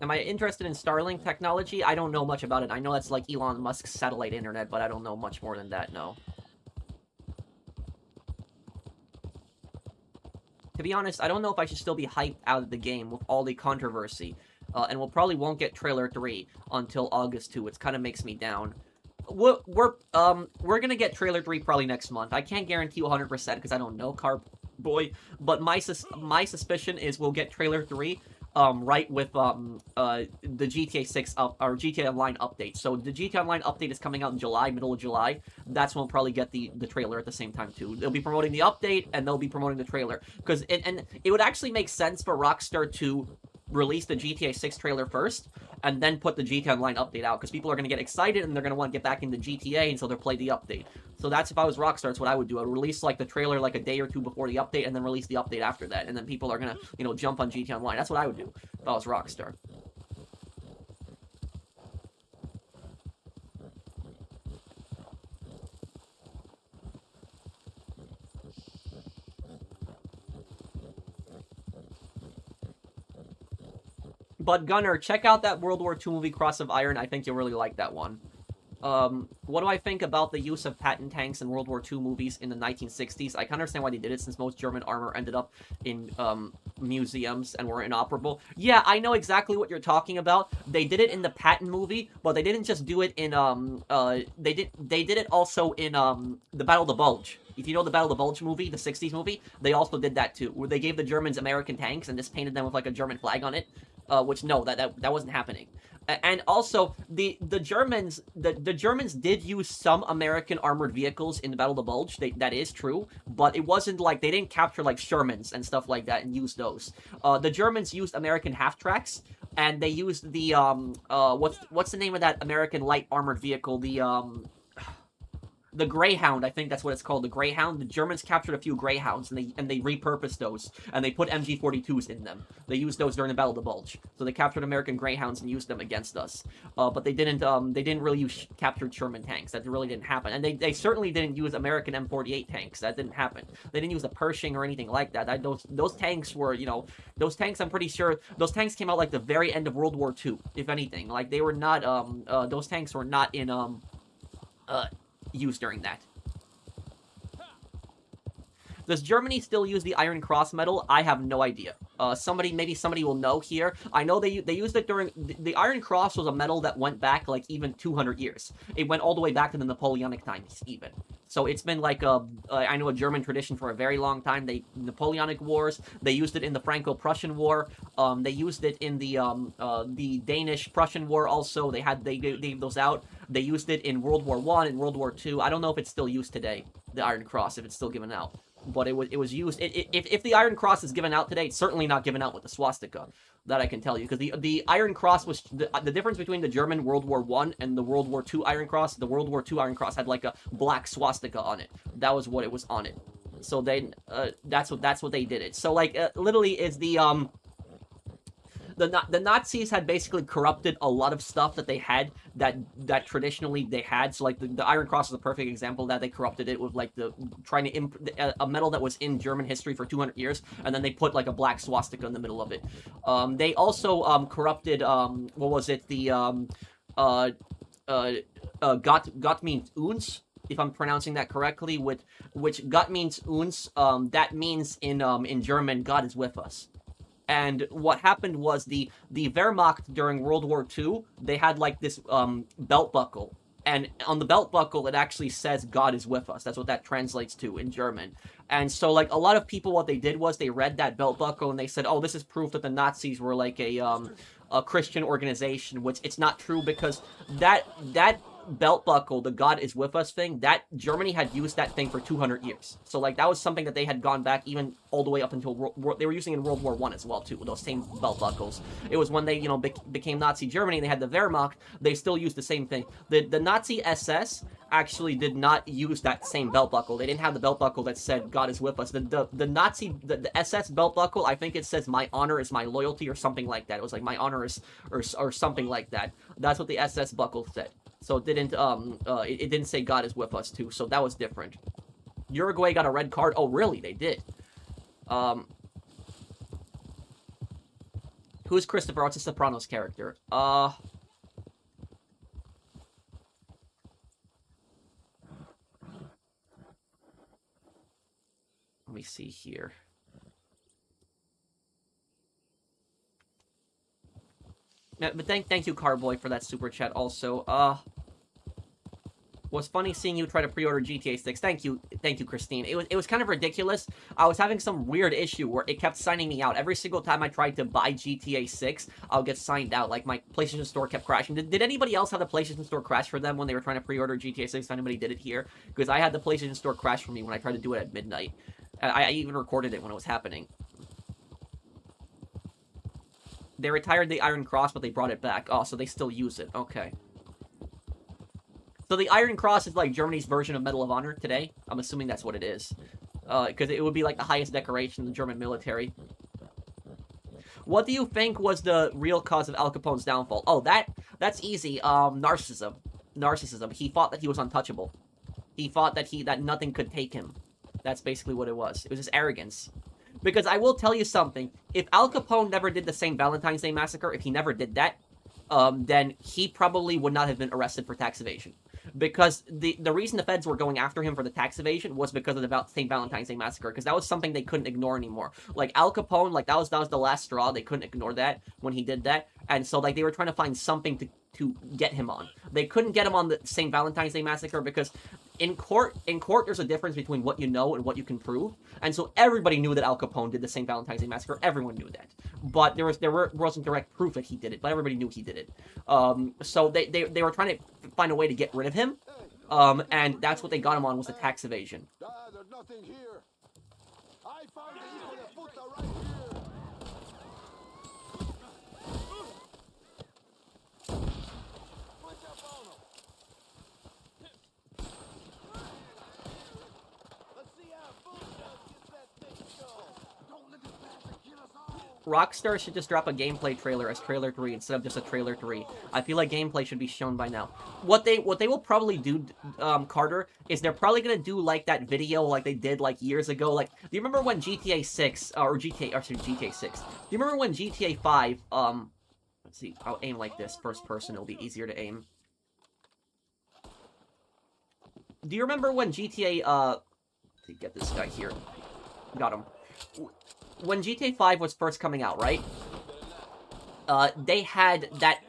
Am I interested in Starlink technology? I don't know much about it. I know that's like Elon Musk's satellite internet, but I don't know much more than that, no. To be honest, I don't know if I should still be hyped out of the game with all the controversy. And we'll probably won't get Trailer 3 until August 2, which kind of makes me down. We're gonna get Trailer 3 probably next month. I can't guarantee 100% because I don't know Carboy, but my suspicion is we'll get Trailer 3 right with the GTA 6 or GTA Online update. So the GTA Online update is coming out in July, middle of July. That's when we'll probably get the trailer at the same time too. They'll be promoting the update and they'll be promoting the trailer because and it would actually make sense for Rockstar to release the GTA 6 trailer first and then put the GTA Online update out because people are going to get excited and they're going to want to get back into GTA and so they'll play the update. So that's if I was Rockstar, that's what I would do. I would release like the trailer like a day or two before the update and then release the update after that. And then people are going to, you know, jump on GTA Online. That's what I would do if I was Rockstar. But Gunner, check out that World War II movie, Cross of Iron. I think you'll really like that one. What do I think about the use of patent tanks in World War II movies in the 1960s? I can understand why they did it, since most German armor ended up in, museums and were inoperable. Yeah, I know exactly what you're talking about. They did it in the Patton movie, but they didn't just do it in, they did it also in, the Battle of the Bulge. If you know the Battle of the Bulge movie, the 60s movie, they also did that too, where they gave the Germans American tanks and just painted them with, like, a German flag on it. Which, no, that wasn't happening. And also, the Germans did use some American armored vehicles in the Battle of the Bulge. That is true, but it wasn't like, they didn't capture, like, Shermans and stuff like that and use those. The Germans used American half-tracks, and they used the, what's the name of that American light armored vehicle? The Greyhound, I think that's what it's called, the Greyhound. The Germans captured a few Greyhounds, and they repurposed those, and they put MG42s in them. They used those during the Battle of the Bulge. So they captured American Greyhounds and used them against us. But they didn't really use captured Sherman tanks. That really didn't happen. And they certainly didn't use American M48 tanks. That didn't happen. They didn't use the Pershing or anything like that. Those tanks were, you know, those tanks, I'm pretty sure, those tanks came out like the very end of World War II, if anything. Like, they were not, those tanks were not in, used during that. Does Germany still use the Iron Cross medal? I have no idea. Maybe somebody will know here. I know they used it during... The Iron Cross was a medal that went back, like, even 200 years. It went all the way back to the Napoleonic times, even. So it's been, like, I know a German tradition for a very long time. Napoleonic Wars, they used it in the Franco-Prussian War. They used it in the Danish-Prussian War also. They gave those out. They used it in World War I and World War II. I don't know if it's still used today, the Iron Cross, if it's still given out. but it was used. If the Iron Cross is given out today, it's certainly not given out with the swastika. That I can tell you, because the Iron Cross was the difference between the German World War I and the World War II Iron Cross. The World War II Iron Cross had like a black swastika on it. That was what it was on it. So they that's what they did it. So like literally is the Nazis had basically corrupted a lot of stuff that they had that traditionally they had. So like the Iron Cross is a perfect example of that. They corrupted it with like trying to a medal that was in German history for 200 years, and then they put like a black swastika in the middle of it. They also corrupted what was it, the Gott means uns, if I'm pronouncing that correctly, which Gott means uns. That means in German, God is with us. And what happened was the Wehrmacht during World War II, they had like this belt buckle. And on the belt buckle, it actually says God is with us. That's what that translates to in German. And so like a lot of people, what they did was they read that belt buckle and they said, oh, this is proof that the Nazis were like a Christian organization, which it's not true, because that belt buckle, the God is with us thing, that Germany had used that thing for 200 years. So like that was something that they had gone back even all the way up until they were using in World War I as well too, with those same belt buckles. It was when they became Nazi Germany, they had the Wehrmacht, they still used the same thing. The Nazi SS actually did not use that same belt buckle. They didn't have the belt buckle that said God is with us. The SS belt buckle, I think it says my honor is my loyalty or something like that. It was like my honor is or something like that. That's what the SS buckle said. So it didn't it didn't say God is with us too. So that was different. Uruguay got a red card. Oh really? They did. Who's Christopher? What's a Sopranos character? Let me see here. Yeah, but thank you, Carboy, for that super chat also. Was funny seeing you try to pre-order GTA 6. Thank you, Christine. It was kind of ridiculous. I was having some weird issue where it kept signing me out. Every single time I tried to buy GTA 6, I'll get signed out. Like, my PlayStation Store kept crashing. Did anybody else have the PlayStation Store crash for them when they were trying to pre-order GTA 6? If anybody did it here? Because I had the PlayStation Store crash for me when I tried to do it at midnight. I even recorded it when it was happening. They retired the Iron Cross, but they brought it back. Oh, so they still use it. Okay. So the Iron Cross is like Germany's version of Medal of Honor today. I'm assuming that's what it is. Because it would be like the highest decoration in the German military. What do you think was the real cause of Al Capone's downfall? Oh, that's easy. Narcissism. Narcissism. He thought that he was untouchable. He thought that nothing could take him. That's basically what it was. It was just arrogance. Because I will tell you something. If Al Capone never did the St. Valentine's Day Massacre, if he never did that, then he probably would not have been arrested for tax evasion. Because the reason the feds were going after him for the tax evasion was because of the St. Valentine's Day Massacre, because that was something they couldn't ignore anymore. Like, Al Capone, like, that was the last straw. They couldn't ignore that when he did that. And so, like, they were trying to find something to get him on. They couldn't get him on the St. Valentine's Day Massacre because in court, there's a difference between what you know and what you can prove. And so everybody knew that Al Capone did the St. Valentine's Day Massacre. Everyone knew that. But there wasn't direct proof that he did it, but everybody knew he did it. So they were trying to find a way to get rid of him. And that's what they got him on, was the tax evasion. There's nothing here. I found the hijo de puta right here. Switch up on him. Let's see how food gets that thing going. Don't let this bastard kill us all. Rockstar should just drop a gameplay trailer as trailer 3 instead of just a trailer 3. I feel like gameplay should be shown by now. What they will probably do, Carter, is they're probably gonna do like that video like they did like years ago. Like, do you remember when GTA 6 GTA 6? Do you remember when GTA 5? Let's see. I'll aim like this, first person. It'll be easier to aim. Do you remember when GTA? Let's see, get this guy here. Got him. When GTA 5 was first coming out, right? They had that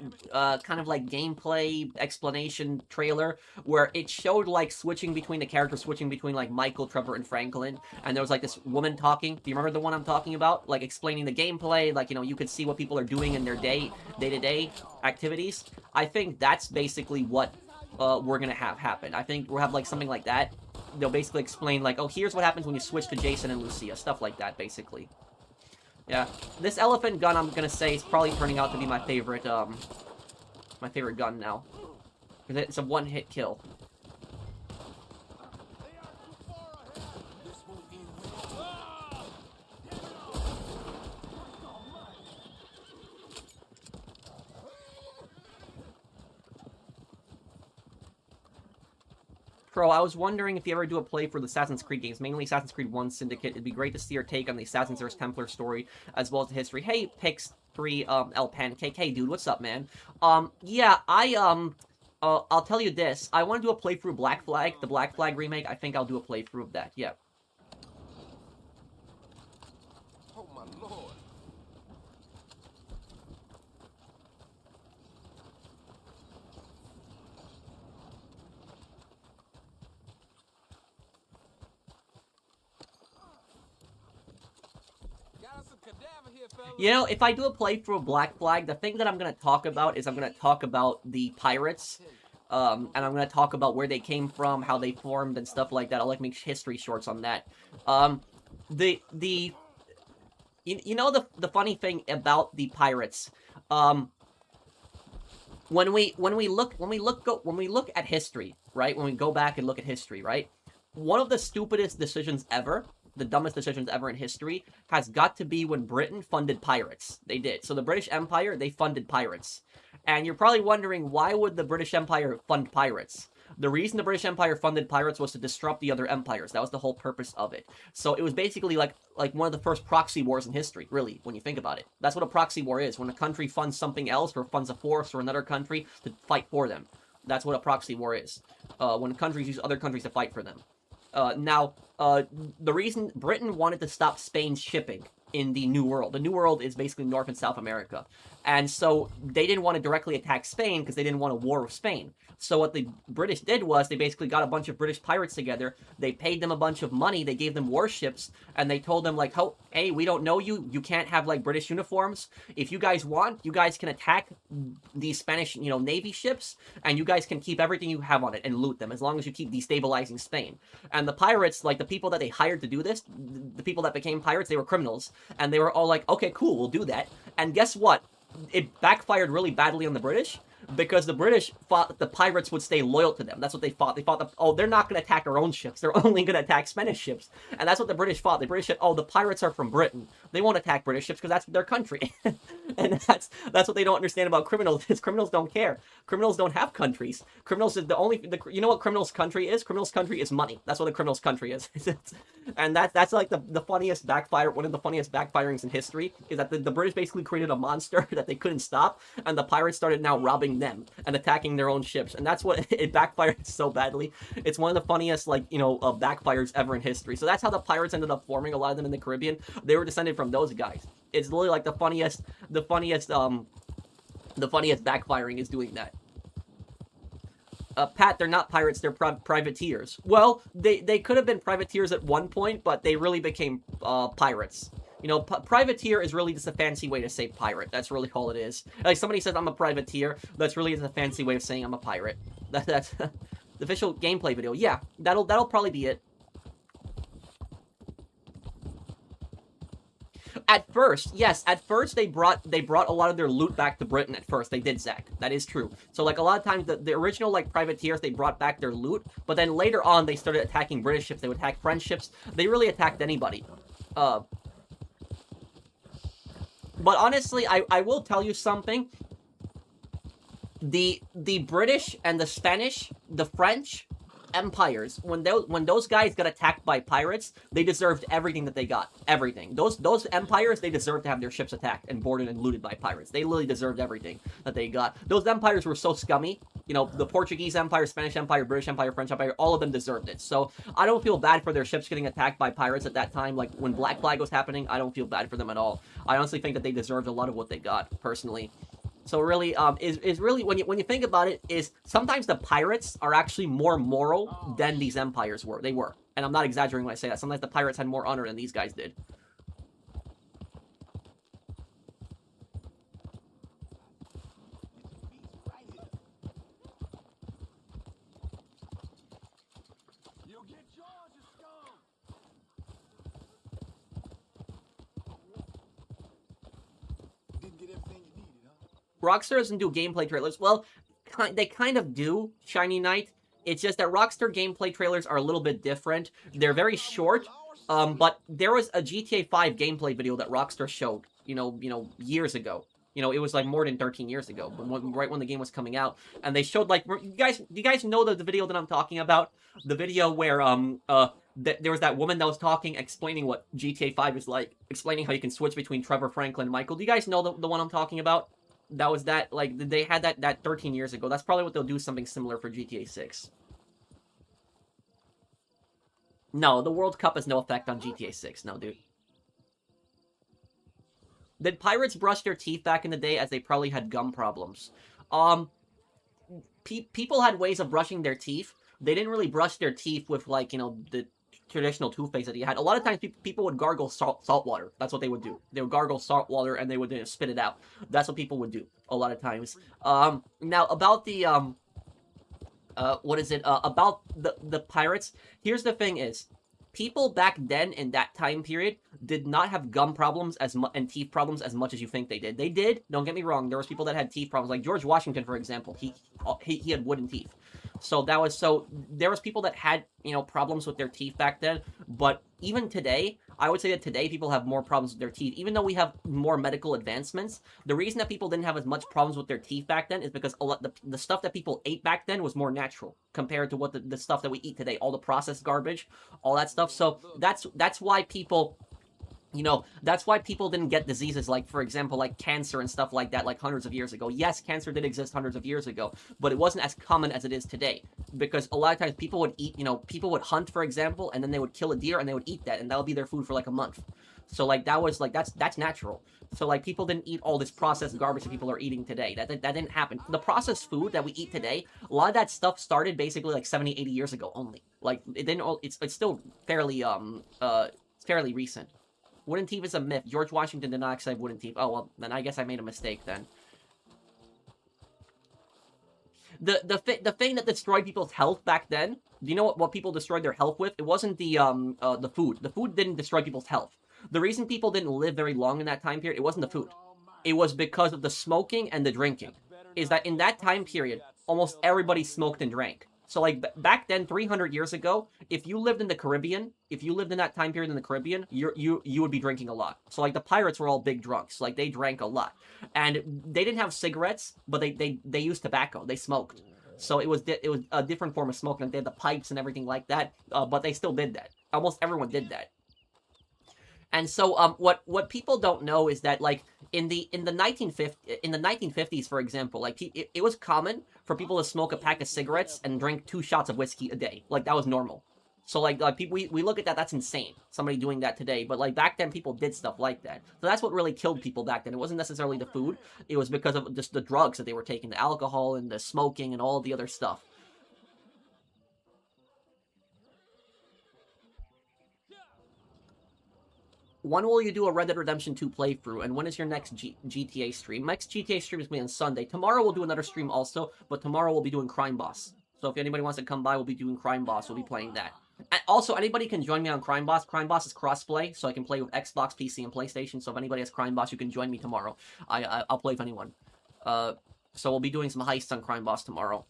kind of like gameplay explanation trailer where it showed like switching between the characters, switching between like Michael, Trevor, and Franklin, and there was like this woman talking. Do you remember the one I'm talking about? Like explaining the gameplay, like, you know, you could see what people are doing in their day-to-day activities. I think that's basically what we're gonna have happen. I think we'll have like something like that. they'll basically explain like, oh, here's what happens when you switch to Jason and Lucia, stuff like that, basically. Yeah, this elephant gun, I'm gonna say, is probably turning out to be my favorite gun now. Because it's a one-hit kill. Pro, I was wondering if you ever do a play for the Assassin's Creed games, mainly Assassin's Creed 1 Syndicate. It'd be great to see your take on the Assassin's vs. Templar story, as well as the history. Hey, Pix3, L Pancake. Hey, dude, what's up, man? Yeah, I'll tell you this. I want to do a playthrough Black Flag, the Black Flag remake. I think I'll do a playthrough of that, yeah. Oh, my lord. You know, if I do a playthrough of Black Flag, the thing that I'm going to talk about is I'm going to talk about the pirates, and I'm going to talk about where they came from, how they formed, and stuff like that. I'll, like, make history shorts on that. You know the funny thing about the pirates, when we look at history, right? When we go back and look at history, right? One of the stupidest decisions ever, the dumbest decisions ever in history, has got to be when Britain funded pirates. They did. So the British Empire, they funded pirates. And you're probably wondering, why would the British Empire fund pirates? The reason the British Empire funded pirates was to disrupt the other empires. That was the whole purpose of it. So it was basically like one of the first proxy wars in history, really, when you think about it. That's what a proxy war is. When a country funds something else or funds a force or another country to fight for them. That's what a proxy war is. When countries use other countries to fight for them. The reason Britain wanted to stop Spain's shipping in the New World. The New World is basically North and South America. And so they didn't want to directly attack Spain because they didn't want a war with Spain. So what the British did was they basically got a bunch of British pirates together. They paid them a bunch of money. They gave them warships. And they told them, like, oh, hey, we don't know you. You can't have, like, British uniforms. If you guys want, you guys can attack these Spanish, Navy ships. And you guys can keep everything you have on it and loot them as long as you keep destabilizing Spain. And the pirates, like, the people that they hired to do this, the people that became pirates, they were criminals. And they were all like, okay, cool, we'll do that. And guess what? It backfired really badly on the British, because the British thought that the pirates would stay loyal to them. That's what they thought. They thought that, oh, they're not going to attack our own ships. They're only going to attack Spanish ships. And that's what the British thought. The British said, oh, the pirates are from Britain. They won't attack British ships because that's their country. And that's what they don't understand about criminals, is criminals don't care. Criminals don't have countries. Criminals is you know what criminals' country is? Criminals' country is money. That's what a criminal's country is. And that's like the funniest backfire, one of the funniest backfirings in history, is that the British basically created a monster that they couldn't stop, and the pirates started now robbing them and attacking their own ships. And that's what it backfired so badly. It's one of the funniest, backfires ever in history. So that's how the pirates ended up forming, a lot of them in the Caribbean. They were descended from those guys. It's literally like the funniest backfiring is doing that. Pat, they're not pirates, they're privateers. Well, they could have been privateers at one point, but they really became pirates. Privateer is really just a fancy way to say pirate. That's really all it is. Like, somebody says I'm a privateer, that's really just a fancy way of saying I'm a pirate. That's the official gameplay video. Yeah, that'll probably be it. At first, yes, at first they brought a lot of their loot back to Britain at first. They did, Zach. That is true. So, like, a lot of times, the original, privateers, they brought back their loot, but then later on, they started attacking British ships. They would attack French ships. They really attacked anybody. But honestly, I will tell you something. The British and the Spanish, the French empires, when those guys got attacked by pirates, they deserved everything that they got. Everything. Those empires, they deserved to have their ships attacked and boarded and looted by pirates. They literally deserved everything that they got. Those empires were so scummy. The Portuguese Empire, Spanish Empire, British Empire, French Empire, all of them deserved it. So I don't feel bad for their ships getting attacked by pirates at that time. Like, when Black Flag was happening, I don't feel bad for them at all. I honestly think that they deserved a lot of what they got, personally. So really, is really, when you think about it, is sometimes the pirates are actually more moral than these empires were. They were. And I'm not exaggerating when I say that. Sometimes the pirates had more honor than these guys did. You'll get yours. Rockstar doesn't do gameplay trailers. Well, they kind of do, Shiny Knight. It's just that Rockstar gameplay trailers are a little bit different. They're very short, but there was a GTA 5 gameplay video that Rockstar showed, years ago. It was like more than 13 years ago, right when the game was coming out, and they showed like, do you guys know the video that I'm talking about? The video where there was that woman that was talking, explaining what GTA 5 is like, explaining how you can switch between Trevor, Franklin, and Michael. Do you guys know the one I'm talking about? That was that, like, they had that 13 years ago. That's probably what they'll do, something similar for GTA 6. No, the World Cup has no effect on GTA 6. No, dude. Did pirates brush their teeth back in the day, as they probably had gum problems? People had ways of brushing their teeth. They didn't really brush their teeth with, like, the traditional toothpaste that you had. A lot of times people would gargle salt water. That's what they would do. They would gargle salt water and they would spit it out. That's what people would do a lot of times. Now about the about the pirates. Here's the thing: is people back then in that time period did not have gum problems and teeth problems as much as you think they did. They did. Don't get me wrong. There was people that had teeth problems, like George Washington, for example. He had wooden teeth. So there was people that had, problems with their teeth back then, but even today, I would say that today people have more problems with their teeth. Even though we have more medical advancements, the reason that people didn't have as much problems with their teeth back then is because the stuff that people ate back then was more natural compared to what the stuff that we eat today, all the processed garbage, all that stuff. So that's why people... that's why people didn't get diseases like, for example, like cancer and stuff like that, like hundreds of years ago. Yes, cancer did exist hundreds of years ago, but it wasn't as common as it is today. Because a lot of times people would eat, people would hunt, for example, and then they would kill a deer and they would eat that, and that would be their food for like a month. So like that was like, that's natural. So like people didn't eat all this processed garbage that people are eating today. That didn't happen. The processed food that we eat today, a lot of that stuff started basically like 70, 80 years ago only. Like it didn't. It's still fairly fairly recent. Wooden teeth is a myth. George Washington did not actually have wooden teeth. Oh, well, then I guess I made a mistake then. The thing that destroyed people's health back then, do you know what people destroyed their health with? It wasn't the food. The food didn't destroy people's health. The reason people didn't live very long in that time period, it wasn't the food. It was because of the smoking and the drinking. Is that in that time period, almost everybody smoked and drank. So, like, back then, 300 years ago, if you lived in the Caribbean, if you lived in that time period in the Caribbean, you would be drinking a lot. So, like, the pirates were all big drunks. Like, they drank a lot. And they didn't have cigarettes, but they used tobacco. They smoked. So, it was a different form of smoking. Like, they had the pipes and everything like that, but they still did that. Almost everyone did that. And so, what people don't know is that, like, in the 1950s, for example, like, it was common for people to smoke a pack of cigarettes and drink 2 shots of whiskey a day. Like, that was normal. So, like people, we look at that, that's insane. Somebody doing that today. But, like, back then, people did stuff like that. So that's what really killed people back then. It wasn't necessarily the food. It was because of just the drugs that they were taking, the alcohol and the smoking and all the other stuff. When will you do a Red Dead Redemption 2 playthrough, and when is your next GTA stream? Next GTA stream is going to be on Sunday. Tomorrow we'll do another stream also, but tomorrow we'll be doing Crime Boss. So if anybody wants to come by, we'll be doing Crime Boss. We'll be playing that. And also, anybody can join me on Crime Boss. Crime Boss is crossplay, so I can play with Xbox, PC, and PlayStation. So if anybody has Crime Boss, you can join me tomorrow. I'll play with anyone. So we'll be doing some heists on Crime Boss tomorrow.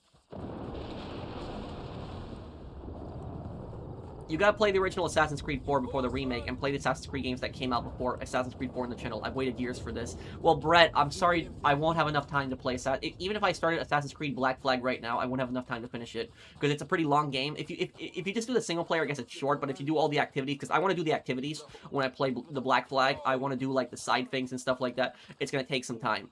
You gotta play the original Assassin's Creed 4 before the remake, and play the Assassin's Creed games that came out before Assassin's Creed 4 on the channel. I've waited years for this. Well, Brett, I'm sorry, I won't have enough time to play even if I started Assassin's Creed Black Flag right now, I won't have enough time to finish it, because it's a pretty long game. If you just do the single player, I guess it's short, but if you do all the activities, because I want to do the activities when I play the Black Flag, I want to do, like, the side things and stuff like that, it's gonna take some time.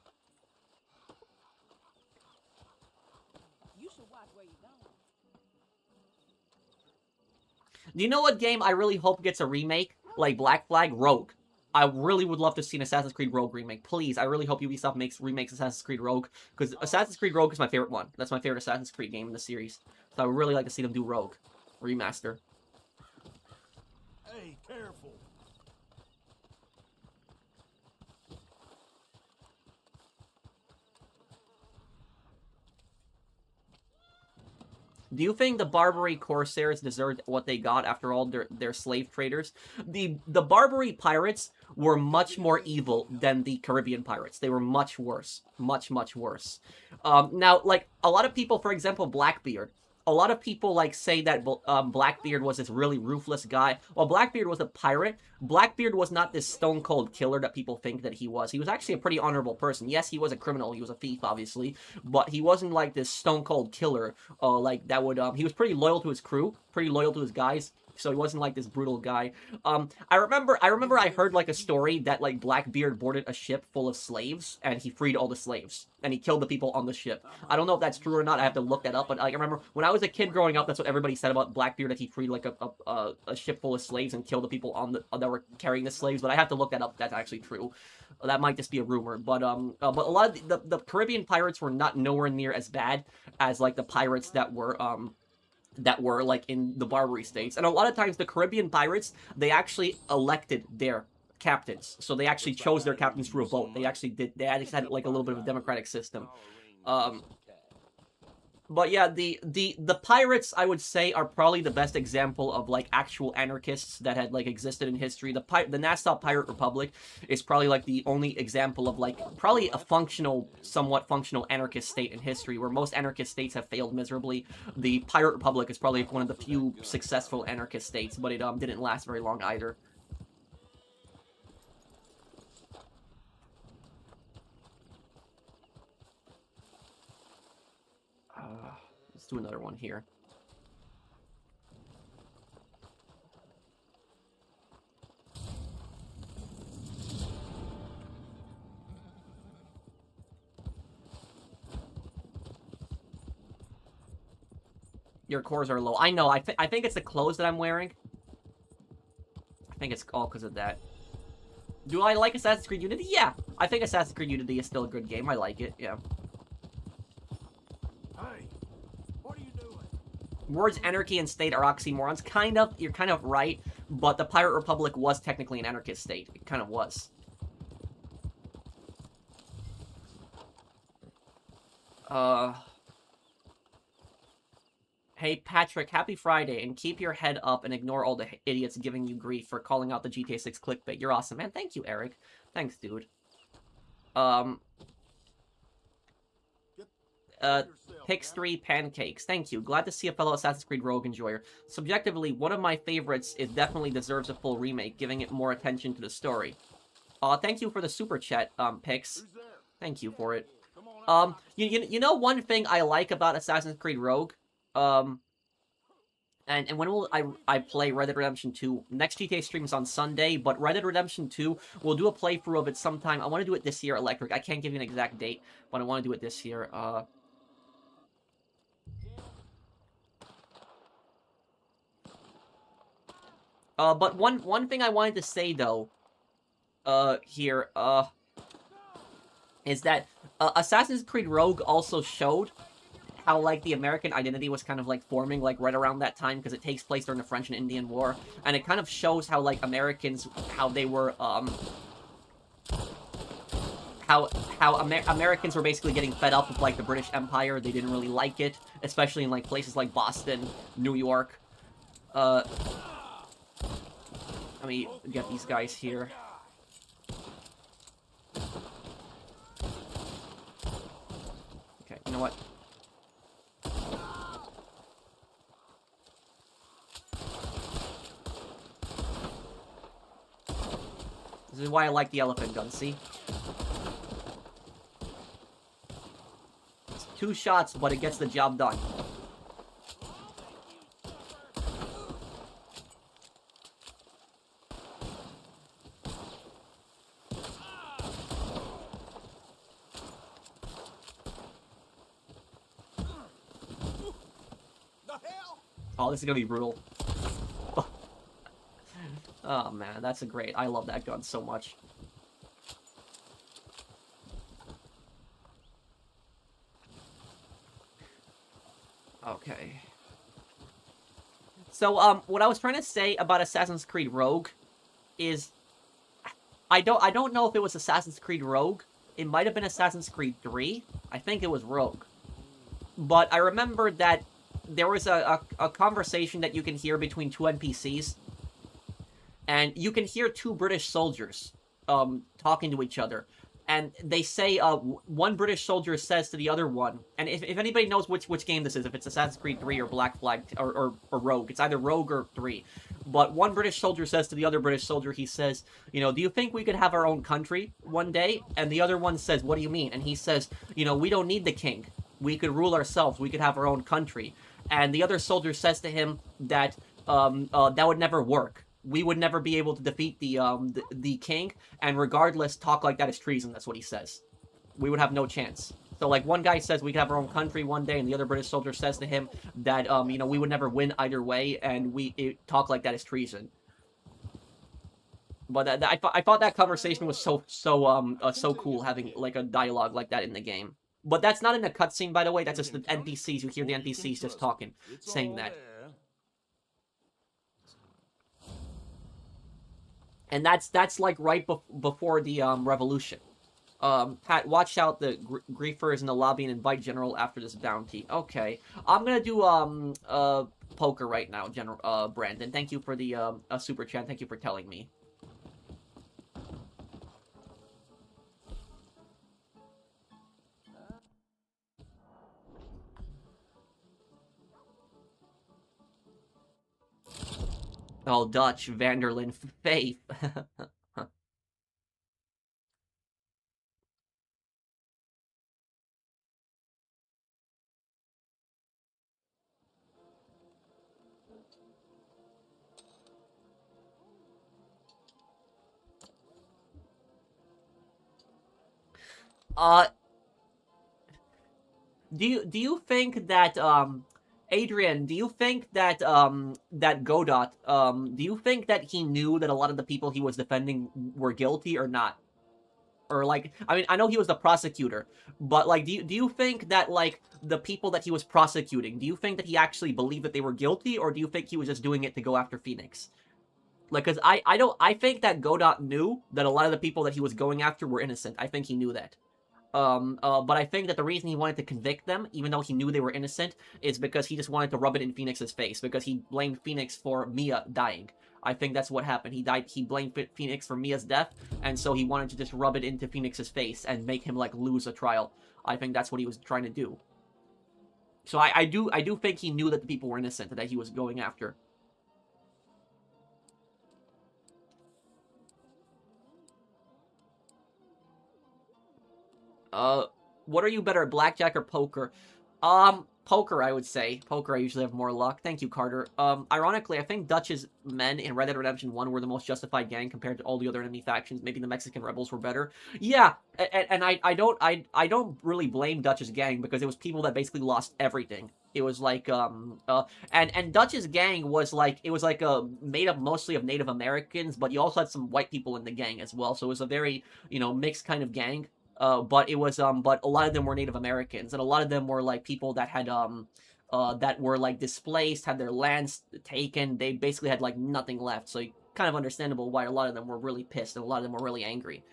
Do you know what game I really hope gets a remake? Like Black Flag? Rogue. I really would love to see an Assassin's Creed Rogue remake. Please, I really hope Ubisoft remakes Assassin's Creed Rogue, because Assassin's Creed Rogue is my favorite one. That's my favorite Assassin's Creed game in the series. So I would really like to see them do Rogue. Remaster. Hey, careful. Do you think the Barbary Corsairs deserved what they got after all their slave traders? The Barbary pirates were much more evil than the Caribbean pirates. They were much worse. Much, much worse. Now, like, a lot of people, for example, Blackbeard, a lot of people, like, say that Blackbeard was this really ruthless guy. Well, Blackbeard was a pirate. Blackbeard was not this stone-cold killer that people think that he was. He was actually a pretty honorable person. Yes, he was a criminal. He was a thief, obviously. But he wasn't, like, this stone-cold killer, like, that would, he was pretty loyal to his crew, pretty loyal to his guys. So he wasn't like this brutal guy. I remember I heard like a story that like Blackbeard boarded a ship full of slaves and he freed all the slaves and he killed the people on the ship. I don't know if that's true or not. I have to look that up. But like, I remember when I was a kid growing up, that's what everybody said about Blackbeard, that he freed like a ship full of slaves and killed the people on the that were carrying the slaves. But I have to look that up if that's actually true. That might just be a rumor. But a lot of the Caribbean pirates were not nowhere near as bad as like the pirates that were like in the Barbary states. And a lot of times the Caribbean pirates, they actually elected their captains. So they actually chose their captains through a vote. They actually had like a little bit of a democratic system. But yeah, the pirates, I would say, are probably the best example of like actual anarchists that had like existed in history. The Nassau Pirate Republic is probably like the only example of like probably a somewhat functional anarchist state in history, where most anarchist states have failed miserably. The Pirate Republic is probably one of the few successful anarchist states, but it didn't last very long either. Let's do another one here. Your cores are low. I know. I think it's the clothes that I'm wearing. I think it's all because of that. Do I like Assassin's Creed Unity? Yeah. I think Assassin's Creed Unity is still a good game. I like it. Yeah. Words anarchy and state are oxymorons. Kind of. You're kind of right. But the Pirate Republic was technically an anarchist state. It kind of was. Hey, Patrick, happy Friday, and keep your head up and ignore all the idiots giving you grief for calling out the GTA 6 clickbait. You're awesome, man. Thank you, Eric. Thanks, dude. Pix3 Pancakes. Thank you. Glad to see a fellow Assassin's Creed Rogue enjoyer. Subjectively, one of my favorites, it definitely deserves a full remake, giving it more attention to the story. Thank you for the super chat, Pix. Thank you for it. You know one thing I like about Assassin's Creed Rogue? And when will I play Red Dead Redemption 2? Next GTA stream is on Sunday, but Red Dead Redemption 2, we'll do a playthrough of it sometime. I want to do it this year, Electric. I can't give you an exact date, but I want to do it this year. But one thing I wanted to say, though, here, is that Assassin's Creed Rogue also showed how, like, the American identity was kind of, like, forming, like, right around that time, because it takes place during the French and Indian War, and it kind of shows how, like, Americans, how they were, Americans were basically getting fed up with, like, the British Empire. They didn't really like it, especially in, like, places like Boston, New York. Let me get these guys here. Okay, you know what? This is why I like the elephant gun, see? It's 2 shots, but it gets the job done. Oh, this is gonna be brutal. Oh man, that's a great. I love that gun so much. Okay. So, what I was trying to say about Assassin's Creed Rogue is I don't know if it was Assassin's Creed Rogue. It might have been Assassin's Creed 3. I think it was Rogue. But I remember that there was a conversation that you can hear between two NPCs, and you can hear two British soldiers talking to each other. And they say, one British soldier says to the other one, and if anybody knows which game this is, if it's Assassin's Creed 3 or Black Flag or Rogue, it's either Rogue or 3. But one British soldier says to the other British soldier, he says, you know, do you think we could have our own country one day? And the other one says, what do you mean? And he says, you know, we don't need the king. We could rule ourselves. We could have our own country. And the other soldier says to him that that would never work. We would never be able to defeat the king, and regardless, talk like that is treason. That's what he says. We would have no chance. So, like, one guy says we could have our own country one day, and the other British soldier says to him that, you know, we would never win either way, and talk like that is treason. But I thought that conversation was so cool, having, like, a dialogue like that in the game. But that's not in the cutscene, by the way. That's just the NPCs. You hear the NPCs just talking, saying that. And that's like right before the revolution. Pat, watch out the griefers in the lobby and invite General after this bounty. Okay, I'm gonna do poker right now, General Brandon. Thank you for the super chat. Thank you for telling me. Oh, Dutch, Vanderlyn, Faith. Do you think that Adrian, do you think that that Godot, do you think that he knew that a lot of the people he was defending were guilty or not? Or, like, I mean, I know he was the prosecutor, but, like, do you think that, like, the people that he was prosecuting, do you think that he actually believed that they were guilty, or do you think he was just doing it to go after Phoenix? Like, because I think that Godot knew that a lot of the people that he was going after were innocent. I think he knew that. But I think that the reason he wanted to convict them, even though he knew they were innocent, is because he just wanted to rub it in Phoenix's face, because he blamed Phoenix for Mia dying. I think that's what happened. He blamed Phoenix for Mia's death, and so he wanted to just rub it into Phoenix's face and make him, like, lose a trial. I think that's what he was trying to do. So I do think he knew that the people were innocent, that he was going after. What are you better at, blackjack or poker? Poker, I would say. Poker, I usually have more luck. Thank you, Carter. Ironically, I think Dutch's men in Red Dead Redemption 1 were the most justified gang compared to all the other enemy factions. Maybe the Mexican rebels were better. Yeah, and I don't really blame Dutch's gang, because it was people that basically lost everything. It was like, and Dutch's gang was like, it was like, made up mostly of Native Americans, but you also had some white people in the gang as well, so it was a very, you know, mixed kind of gang. But it was, but a lot of them were Native Americans, and a lot of them were, like, people that had, that were, like, displaced, had their lands taken. They basically had, like, nothing left, so kind of understandable why a lot of them were really pissed, and a lot of them were really angry.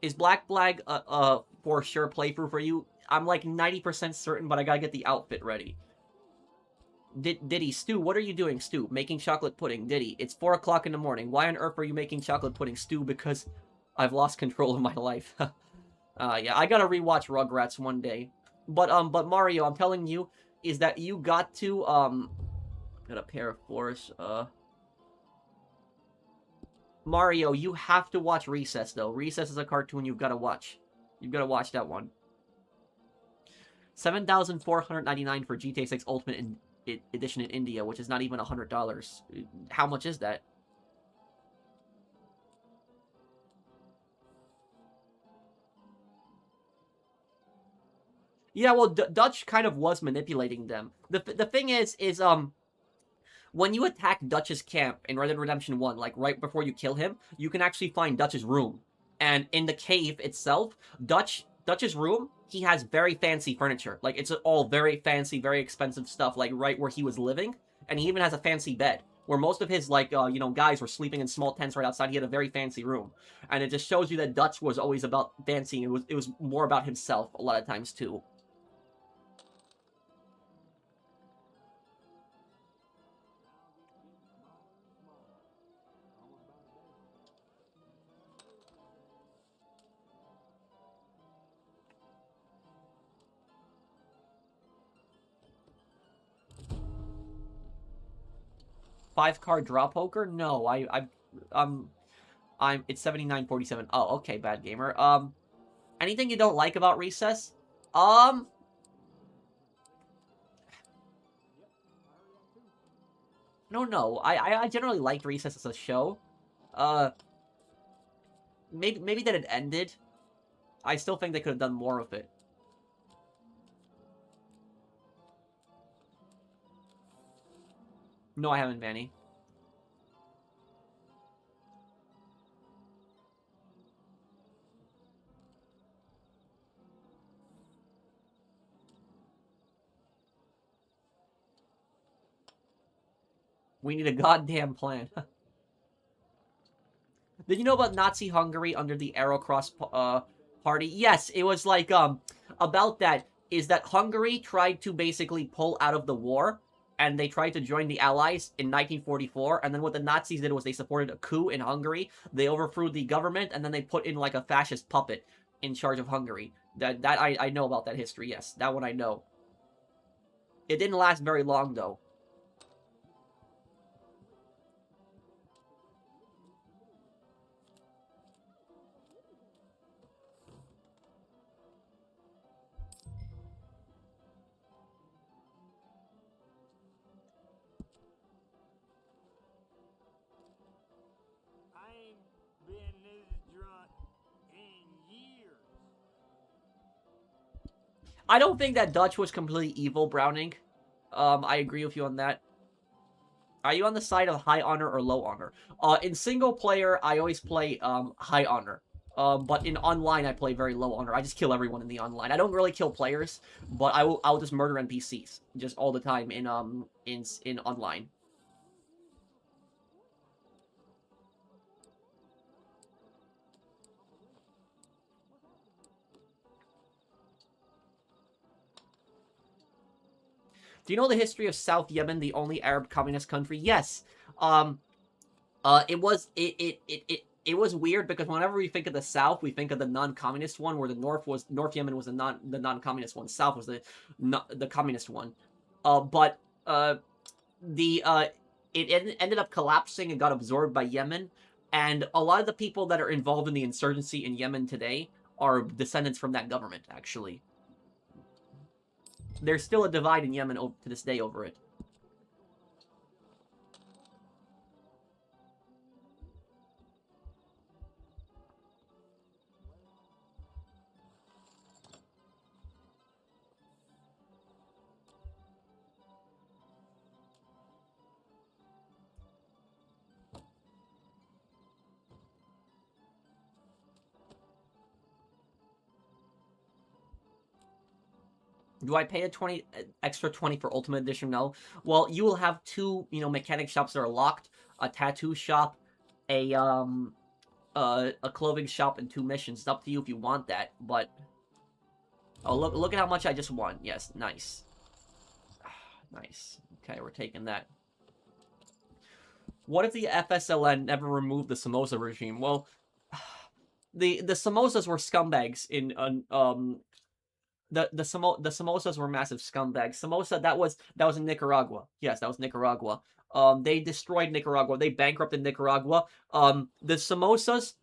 Is Black Flag, for sure playthrough for you? I'm, like, 90% certain, but I gotta get the outfit ready. Diddy, Stu, what are you doing, Stu? Making chocolate pudding. Diddy, it's 4 o'clock in the morning. Why on earth are you making chocolate pudding, Stu? Because I've lost control of my life. Yeah, I gotta rewatch Rugrats one day. But Mario, I'm telling you, is that you got to, got a pair of floors, Mario, you have to watch Recess, though. Recess is a cartoon you've gotta watch. You've gotta watch that one. 7,499 for GTA 6 Ultimate Edition in India, which is not even $100. How much is that? Yeah, well, Dutch kind of was manipulating them. The thing is, when you attack Dutch's camp in Red Dead Redemption 1, like, right before you kill him, you can actually find Dutch's room. And in the cave itself, Dutch's room, he has very fancy furniture. Like, it's all very fancy, very expensive stuff, like, right where he was living. And he even has a fancy bed. where most of his, like, guys were sleeping in small tents right outside. He had a very fancy room. And it just shows you that Dutch was always about fancy. It was more about himself a lot of times, too. Five-card draw poker? No, it's 79-47. Oh, okay, bad gamer. Anything you don't like about Recess? No. I generally liked Recess as a show. Maybe that it ended. I still think they could have done more of it. No, I haven't, Vanny. We need a goddamn plan. Did you know about Nazi Hungary under the Arrowcross party? Yes, it was like, about that, is that Hungary tried to basically pull out of the war, and they tried to join the Allies in 1944, and then what the Nazis did was they supported a coup in Hungary, they overthrew the government, and then they put in, like, a fascist puppet in charge of Hungary. I know about that history, yes. That one I know. It didn't last very long, though. I ain't been this drunk in years. I don't think that Dutch was completely evil, Browning. I agree with you on that. Are you on the side of high honor or low honor? In single player, I always play high honor. But in online, I play very low honor. I just kill everyone in the online. I don't really kill players, but I'll just murder NPCs just all the time in online. Do you know the history of South Yemen, the only Arab communist country? Yes. It was weird because whenever we think of the South, we think of the non-communist one, where the North Yemen was the non-communist one, South was the communist one. It ended up collapsing and got absorbed by Yemen, and a lot of the people that are involved in the insurgency in Yemen today are descendants from that government, actually. There's still a divide in Yemen to this day over it. Do I pay a extra 20 for Ultimate Edition? No. Well, you will have two, mechanic shops that are locked, a tattoo shop, a clothing shop, and 2 missions. It's up to you if you want that, but... Oh, look at how much I just won. Yes, nice. Nice. Okay, we're taking that. What if the FSLN never removed the Samosa regime? Well, the Samosas were scumbags in the Samosas were massive scumbags. Samosa, that was in Nicaragua. Yes, that was Nicaragua. They destroyed Nicaragua. They bankrupted Nicaragua. The Samosa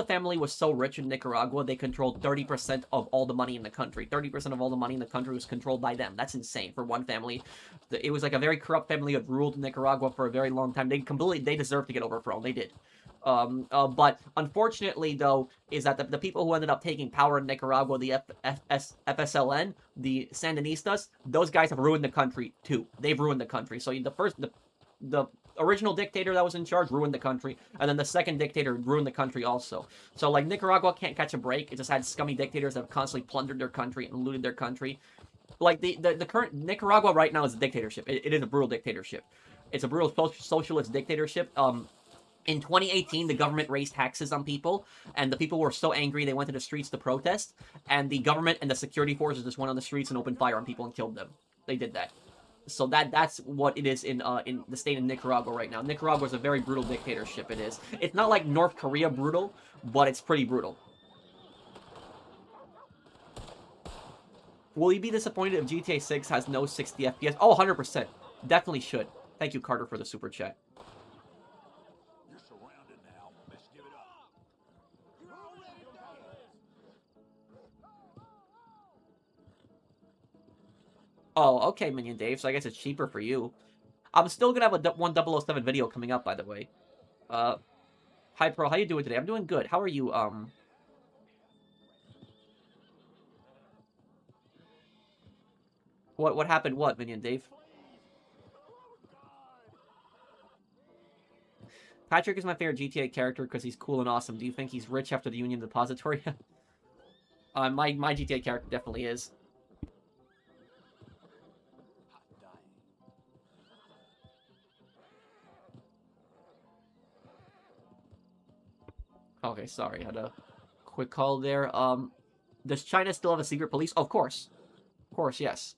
family was so rich in Nicaragua, they controlled 30% of all the money in the country. 30% of all the money in the country was controlled by them. That's insane for one family. It was like a very corrupt family that ruled Nicaragua for a very long time. They deserved to get overthrown. They did. But unfortunately, though, is that the people who ended up taking power in Nicaragua, the FSLN, the Sandinistas, those guys have ruined the country, too. They've ruined the country. So the original dictator that was in charge ruined the country, and then the second dictator ruined the country also. So, like, Nicaragua can't catch a break. It just had scummy dictators that have constantly plundered their country and looted their country. Like, the current Nicaragua right now is a dictatorship. It is a brutal dictatorship. It's a brutal socialist dictatorship. In 2018, the government raised taxes on people, and the people were so angry they went to the streets to protest, and the government and the security forces just went on the streets and opened fire on people and killed them. They did that. So that's what it is in the state of Nicaragua right now. Nicaragua is a very brutal dictatorship. It is. It's not like North Korea brutal, but it's pretty brutal. Will you be disappointed if GTA 6 has no 60 FPS? Oh, 100%. Definitely should. Thank you, Carter, for the super chat. You're surrounded now. Let's give it up. You're already dead. Oh, okay, Minion Dave, so I guess it's cheaper for you. I'm still gonna have a 1007 video coming up, by the way. Hi, Pearl, how you doing today? I'm doing good. How are you, What happened what, Minion Dave? Patrick is my favorite GTA character because he's cool and awesome. Do you think he's rich after the Union Depository? My GTA character definitely is. Okay, sorry, I had a quick call there. Does China still have a secret police? Of course. Of course, yes.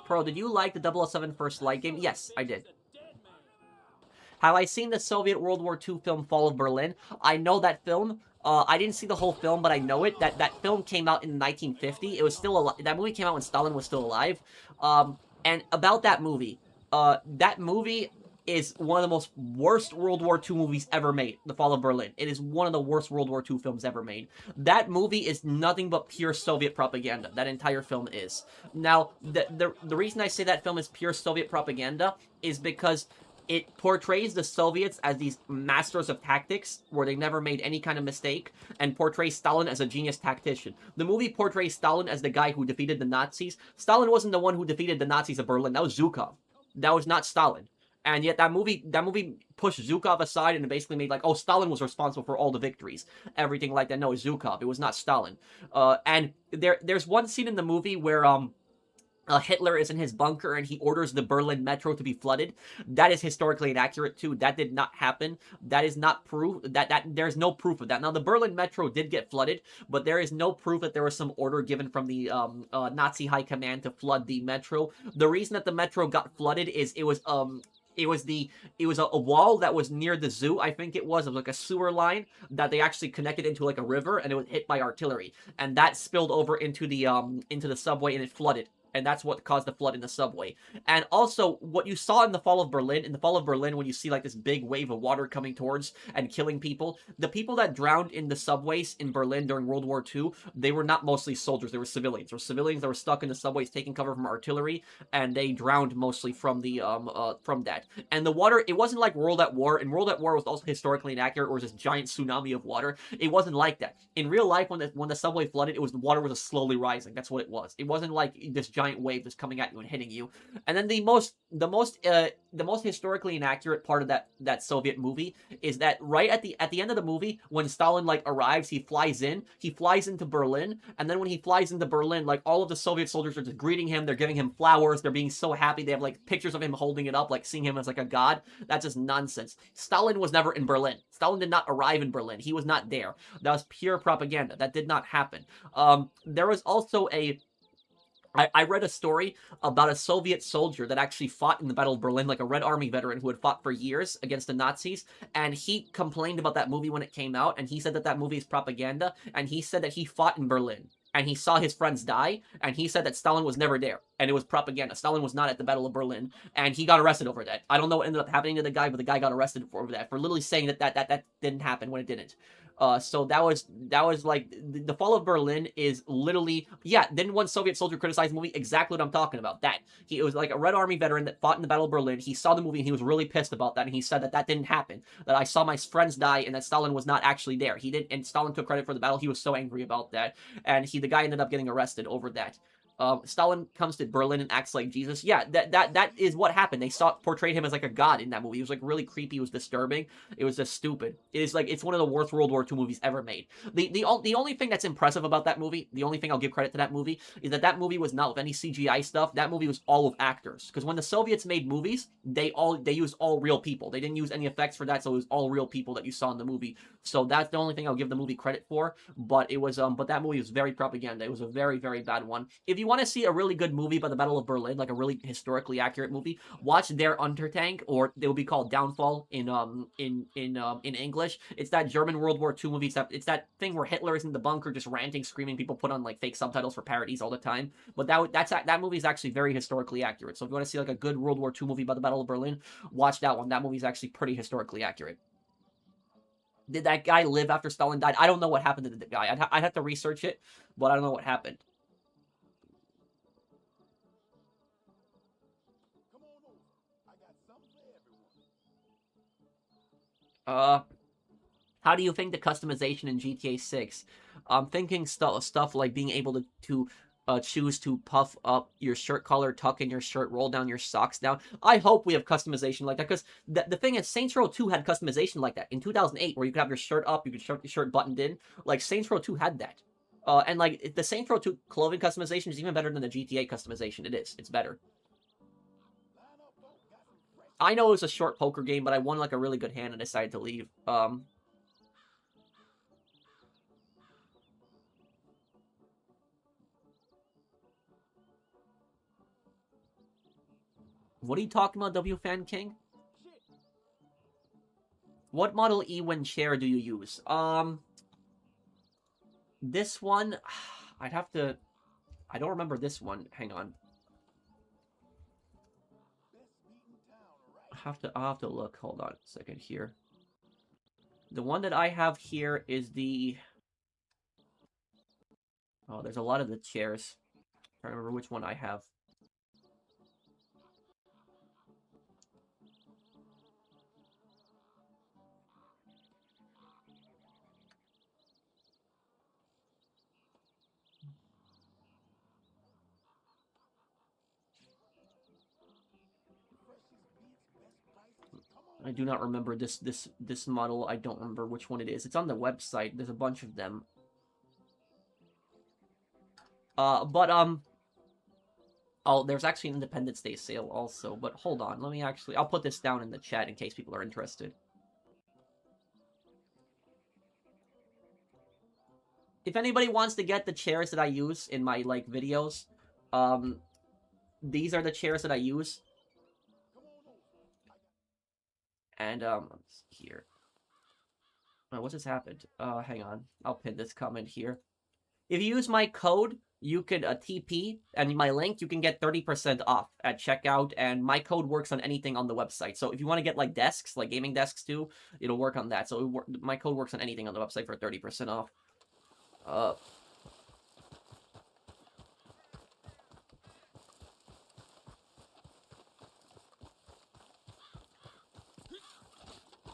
Pro, did you like the 007 First Light game? Yes, I did. Have I seen the Soviet World War II film Fall of Berlin? I know that film. I didn't see the whole film, but I know it. That film came out in 1950. It was still alive. That movie came out when Stalin was still alive. And about that movie is one of the most worst World War II movies ever made, The Fall of Berlin. It is one of the worst World War II films ever made. That movie is nothing but pure Soviet propaganda. That entire film is. Now, the reason I say that film is pure Soviet propaganda is because it portrays the Soviets as these masters of tactics, where they never made any kind of mistake, and portrays Stalin as a genius tactician. The movie portrays Stalin as the guy who defeated the Nazis. Stalin wasn't the one who defeated the Nazis of Berlin. That was Zhukov. That was not Stalin. And yet that movie pushed Zhukov aside and it basically made like, oh, Stalin was responsible for all the victories. Everything like that. No, it's Zhukov. It was not Stalin. And there's one scene in the movie where Hitler is in his bunker and he orders the Berlin metro to be flooded. That is historically inaccurate too. That did not happen. That is not proof. That there's no proof of that. Now the Berlin metro did get flooded, but there is no proof that there was some order given from the Nazi high command to flood the metro. The reason that the metro got flooded is it was a wall that was near the zoo. I think it was like a sewer line that they actually connected into like a river, and it was hit by artillery, and that spilled over into the subway and it flooded. And that's what caused the flood in the subway. And also, what you saw in the Fall of Berlin, when you see like this big wave of water coming towards and killing people, the people that drowned in the subways in Berlin during World War II, they were not mostly soldiers, they were civilians. There were civilians that were stuck in the subways taking cover from artillery, and they drowned mostly from that. And the water, it wasn't like World at War. In World at War was also historically inaccurate, or was this giant tsunami of water. It wasn't like that. In real life, when the subway flooded, the water was slowly rising. That's what it was. It wasn't like this giant wave that's coming at you and hitting you. And then the most historically inaccurate part of that Soviet movie is that right at the end of the movie, when Stalin like arrives, he flies into Berlin, and then when he flies into Berlin, like all of the Soviet soldiers are just greeting him, they're giving him flowers, they're being so happy, they have like pictures of him holding it up, like seeing him as like a god. That's just nonsense. Stalin was never in Berlin. Stalin did not arrive in Berlin. He was not there. That was pure propaganda. That did not happen. There was also I read a story about a Soviet soldier that actually fought in the Battle of Berlin, like a Red Army veteran who had fought for years against the Nazis, and he complained about that movie when it came out, and he said that movie is propaganda, and he said that he fought in Berlin, and he saw his friends die, and he said that Stalin was never there, and it was propaganda. Stalin was not at the Battle of Berlin, and he got arrested over that. I don't know what ended up happening to the guy, but the guy got arrested over that, for literally saying that didn't happen when it didn't. So that was like, the Fall of Berlin is literally, yeah, then one Soviet soldier criticized the movie, exactly what I'm talking about. It was like a Red Army veteran that fought in the Battle of Berlin. He saw the movie and he was really pissed about that, and he said that didn't happen, that I saw my friends die and that Stalin was not actually there. And Stalin took credit for the battle. He was so angry about that, and the guy ended up getting arrested over that. Stalin comes to Berlin and acts like Jesus. Yeah, that is what happened. They portrayed him as like a god in that movie. It was like really creepy. It was disturbing. It was just stupid. It is like, it's one of the worst World War II movies ever made. The only thing that's impressive about that movie, the only thing I'll give credit to that movie, is that movie was not with any CGI stuff. That movie was all with actors. Because when the Soviets made movies, they used all real people. They didn't use any effects for that, so it was all real people that you saw in the movie. So that's the only thing I'll give the movie credit for. But it was but that movie was very propaganda. It was a very, very bad one. If you want to see a really good movie about the Battle of Berlin, like a really historically accurate movie, watch Der Untertank, or they will be called Downfall in English. It's that German World War II movie. It's that thing where Hitler is in the bunker just ranting, screaming. People put on like fake subtitles for parodies all the time. But that movie is actually very historically accurate. So if you want to see like a good World War II movie about the Battle of Berlin, watch that one. That movie is actually pretty historically accurate. Did that guy live after Stalin died? I don't know what happened to the guy. I'd have to research it, but I don't know what happened. Come on over. I got something for everyone. How do you think the customization in GTA 6? I'm thinking stuff like being able to choose to puff up your shirt collar, tuck in your shirt, roll down your socks down. I hope we have customization like that, because the thing is, Saints Row 2 had customization like that in 2008, where you could have your shirt up, you could have your shirt buttoned in. Like, Saints Row 2 had that. And like, the Saints Row 2 clothing customization is even better than the GTA customization. It is. It's better. I know it was a short poker game, but I won like a really good hand and decided to leave. What are you talking about, W Fan King? What Model E when chair do you use? This one, I'd have to... I don't remember this one. Hang on. I'll have to look. Hold on a second here. The one that I have here is the... Oh, there's a lot of the chairs. I'm trying to remember which one I have. I do not remember this model. I don't remember which one it is. It's on the website. There's a bunch of them. Oh, there's actually an Independence Day sale also. But hold on, let me actually... I'll put this down in the chat in case people are interested. If anybody wants to get the chairs that I use in my, like, videos, these are the chairs that I use. And, here. Oh, what just happened? Hang on. I'll pin this comment here. If you use my code, you could, TP, and my link, you can get 30% off at checkout, and my code works on anything on the website. So if you want to get, like, desks, like gaming desks too, it'll work on that. So my code works on anything on the website for 30% off.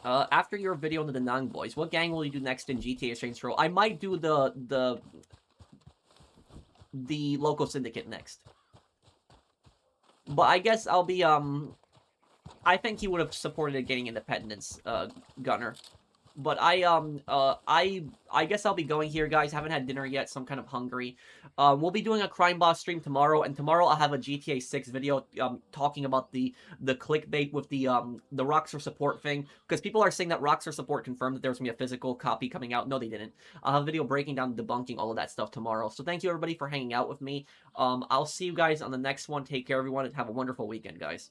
After your video on the Danang Boys, what gang will you do next in GTA Saints Row? I might do the local syndicate next. But I guess I'll be, I think he would have supported getting independence, Gunner. But I guess I'll be going here, guys. Haven't had dinner yet, so I'm kind of hungry. We'll be doing a Crime Boss stream tomorrow, and tomorrow I'll have a GTA 6 video talking about the clickbait with the Rockstar support thing, because people are saying that Rockstar support confirmed that there was going to be a physical copy coming out. No, they didn't. I'll have a video breaking down, debunking all of that stuff tomorrow. So thank you, everybody, for hanging out with me. I'll see you guys on the next one. Take care, everyone, and have a wonderful weekend, guys.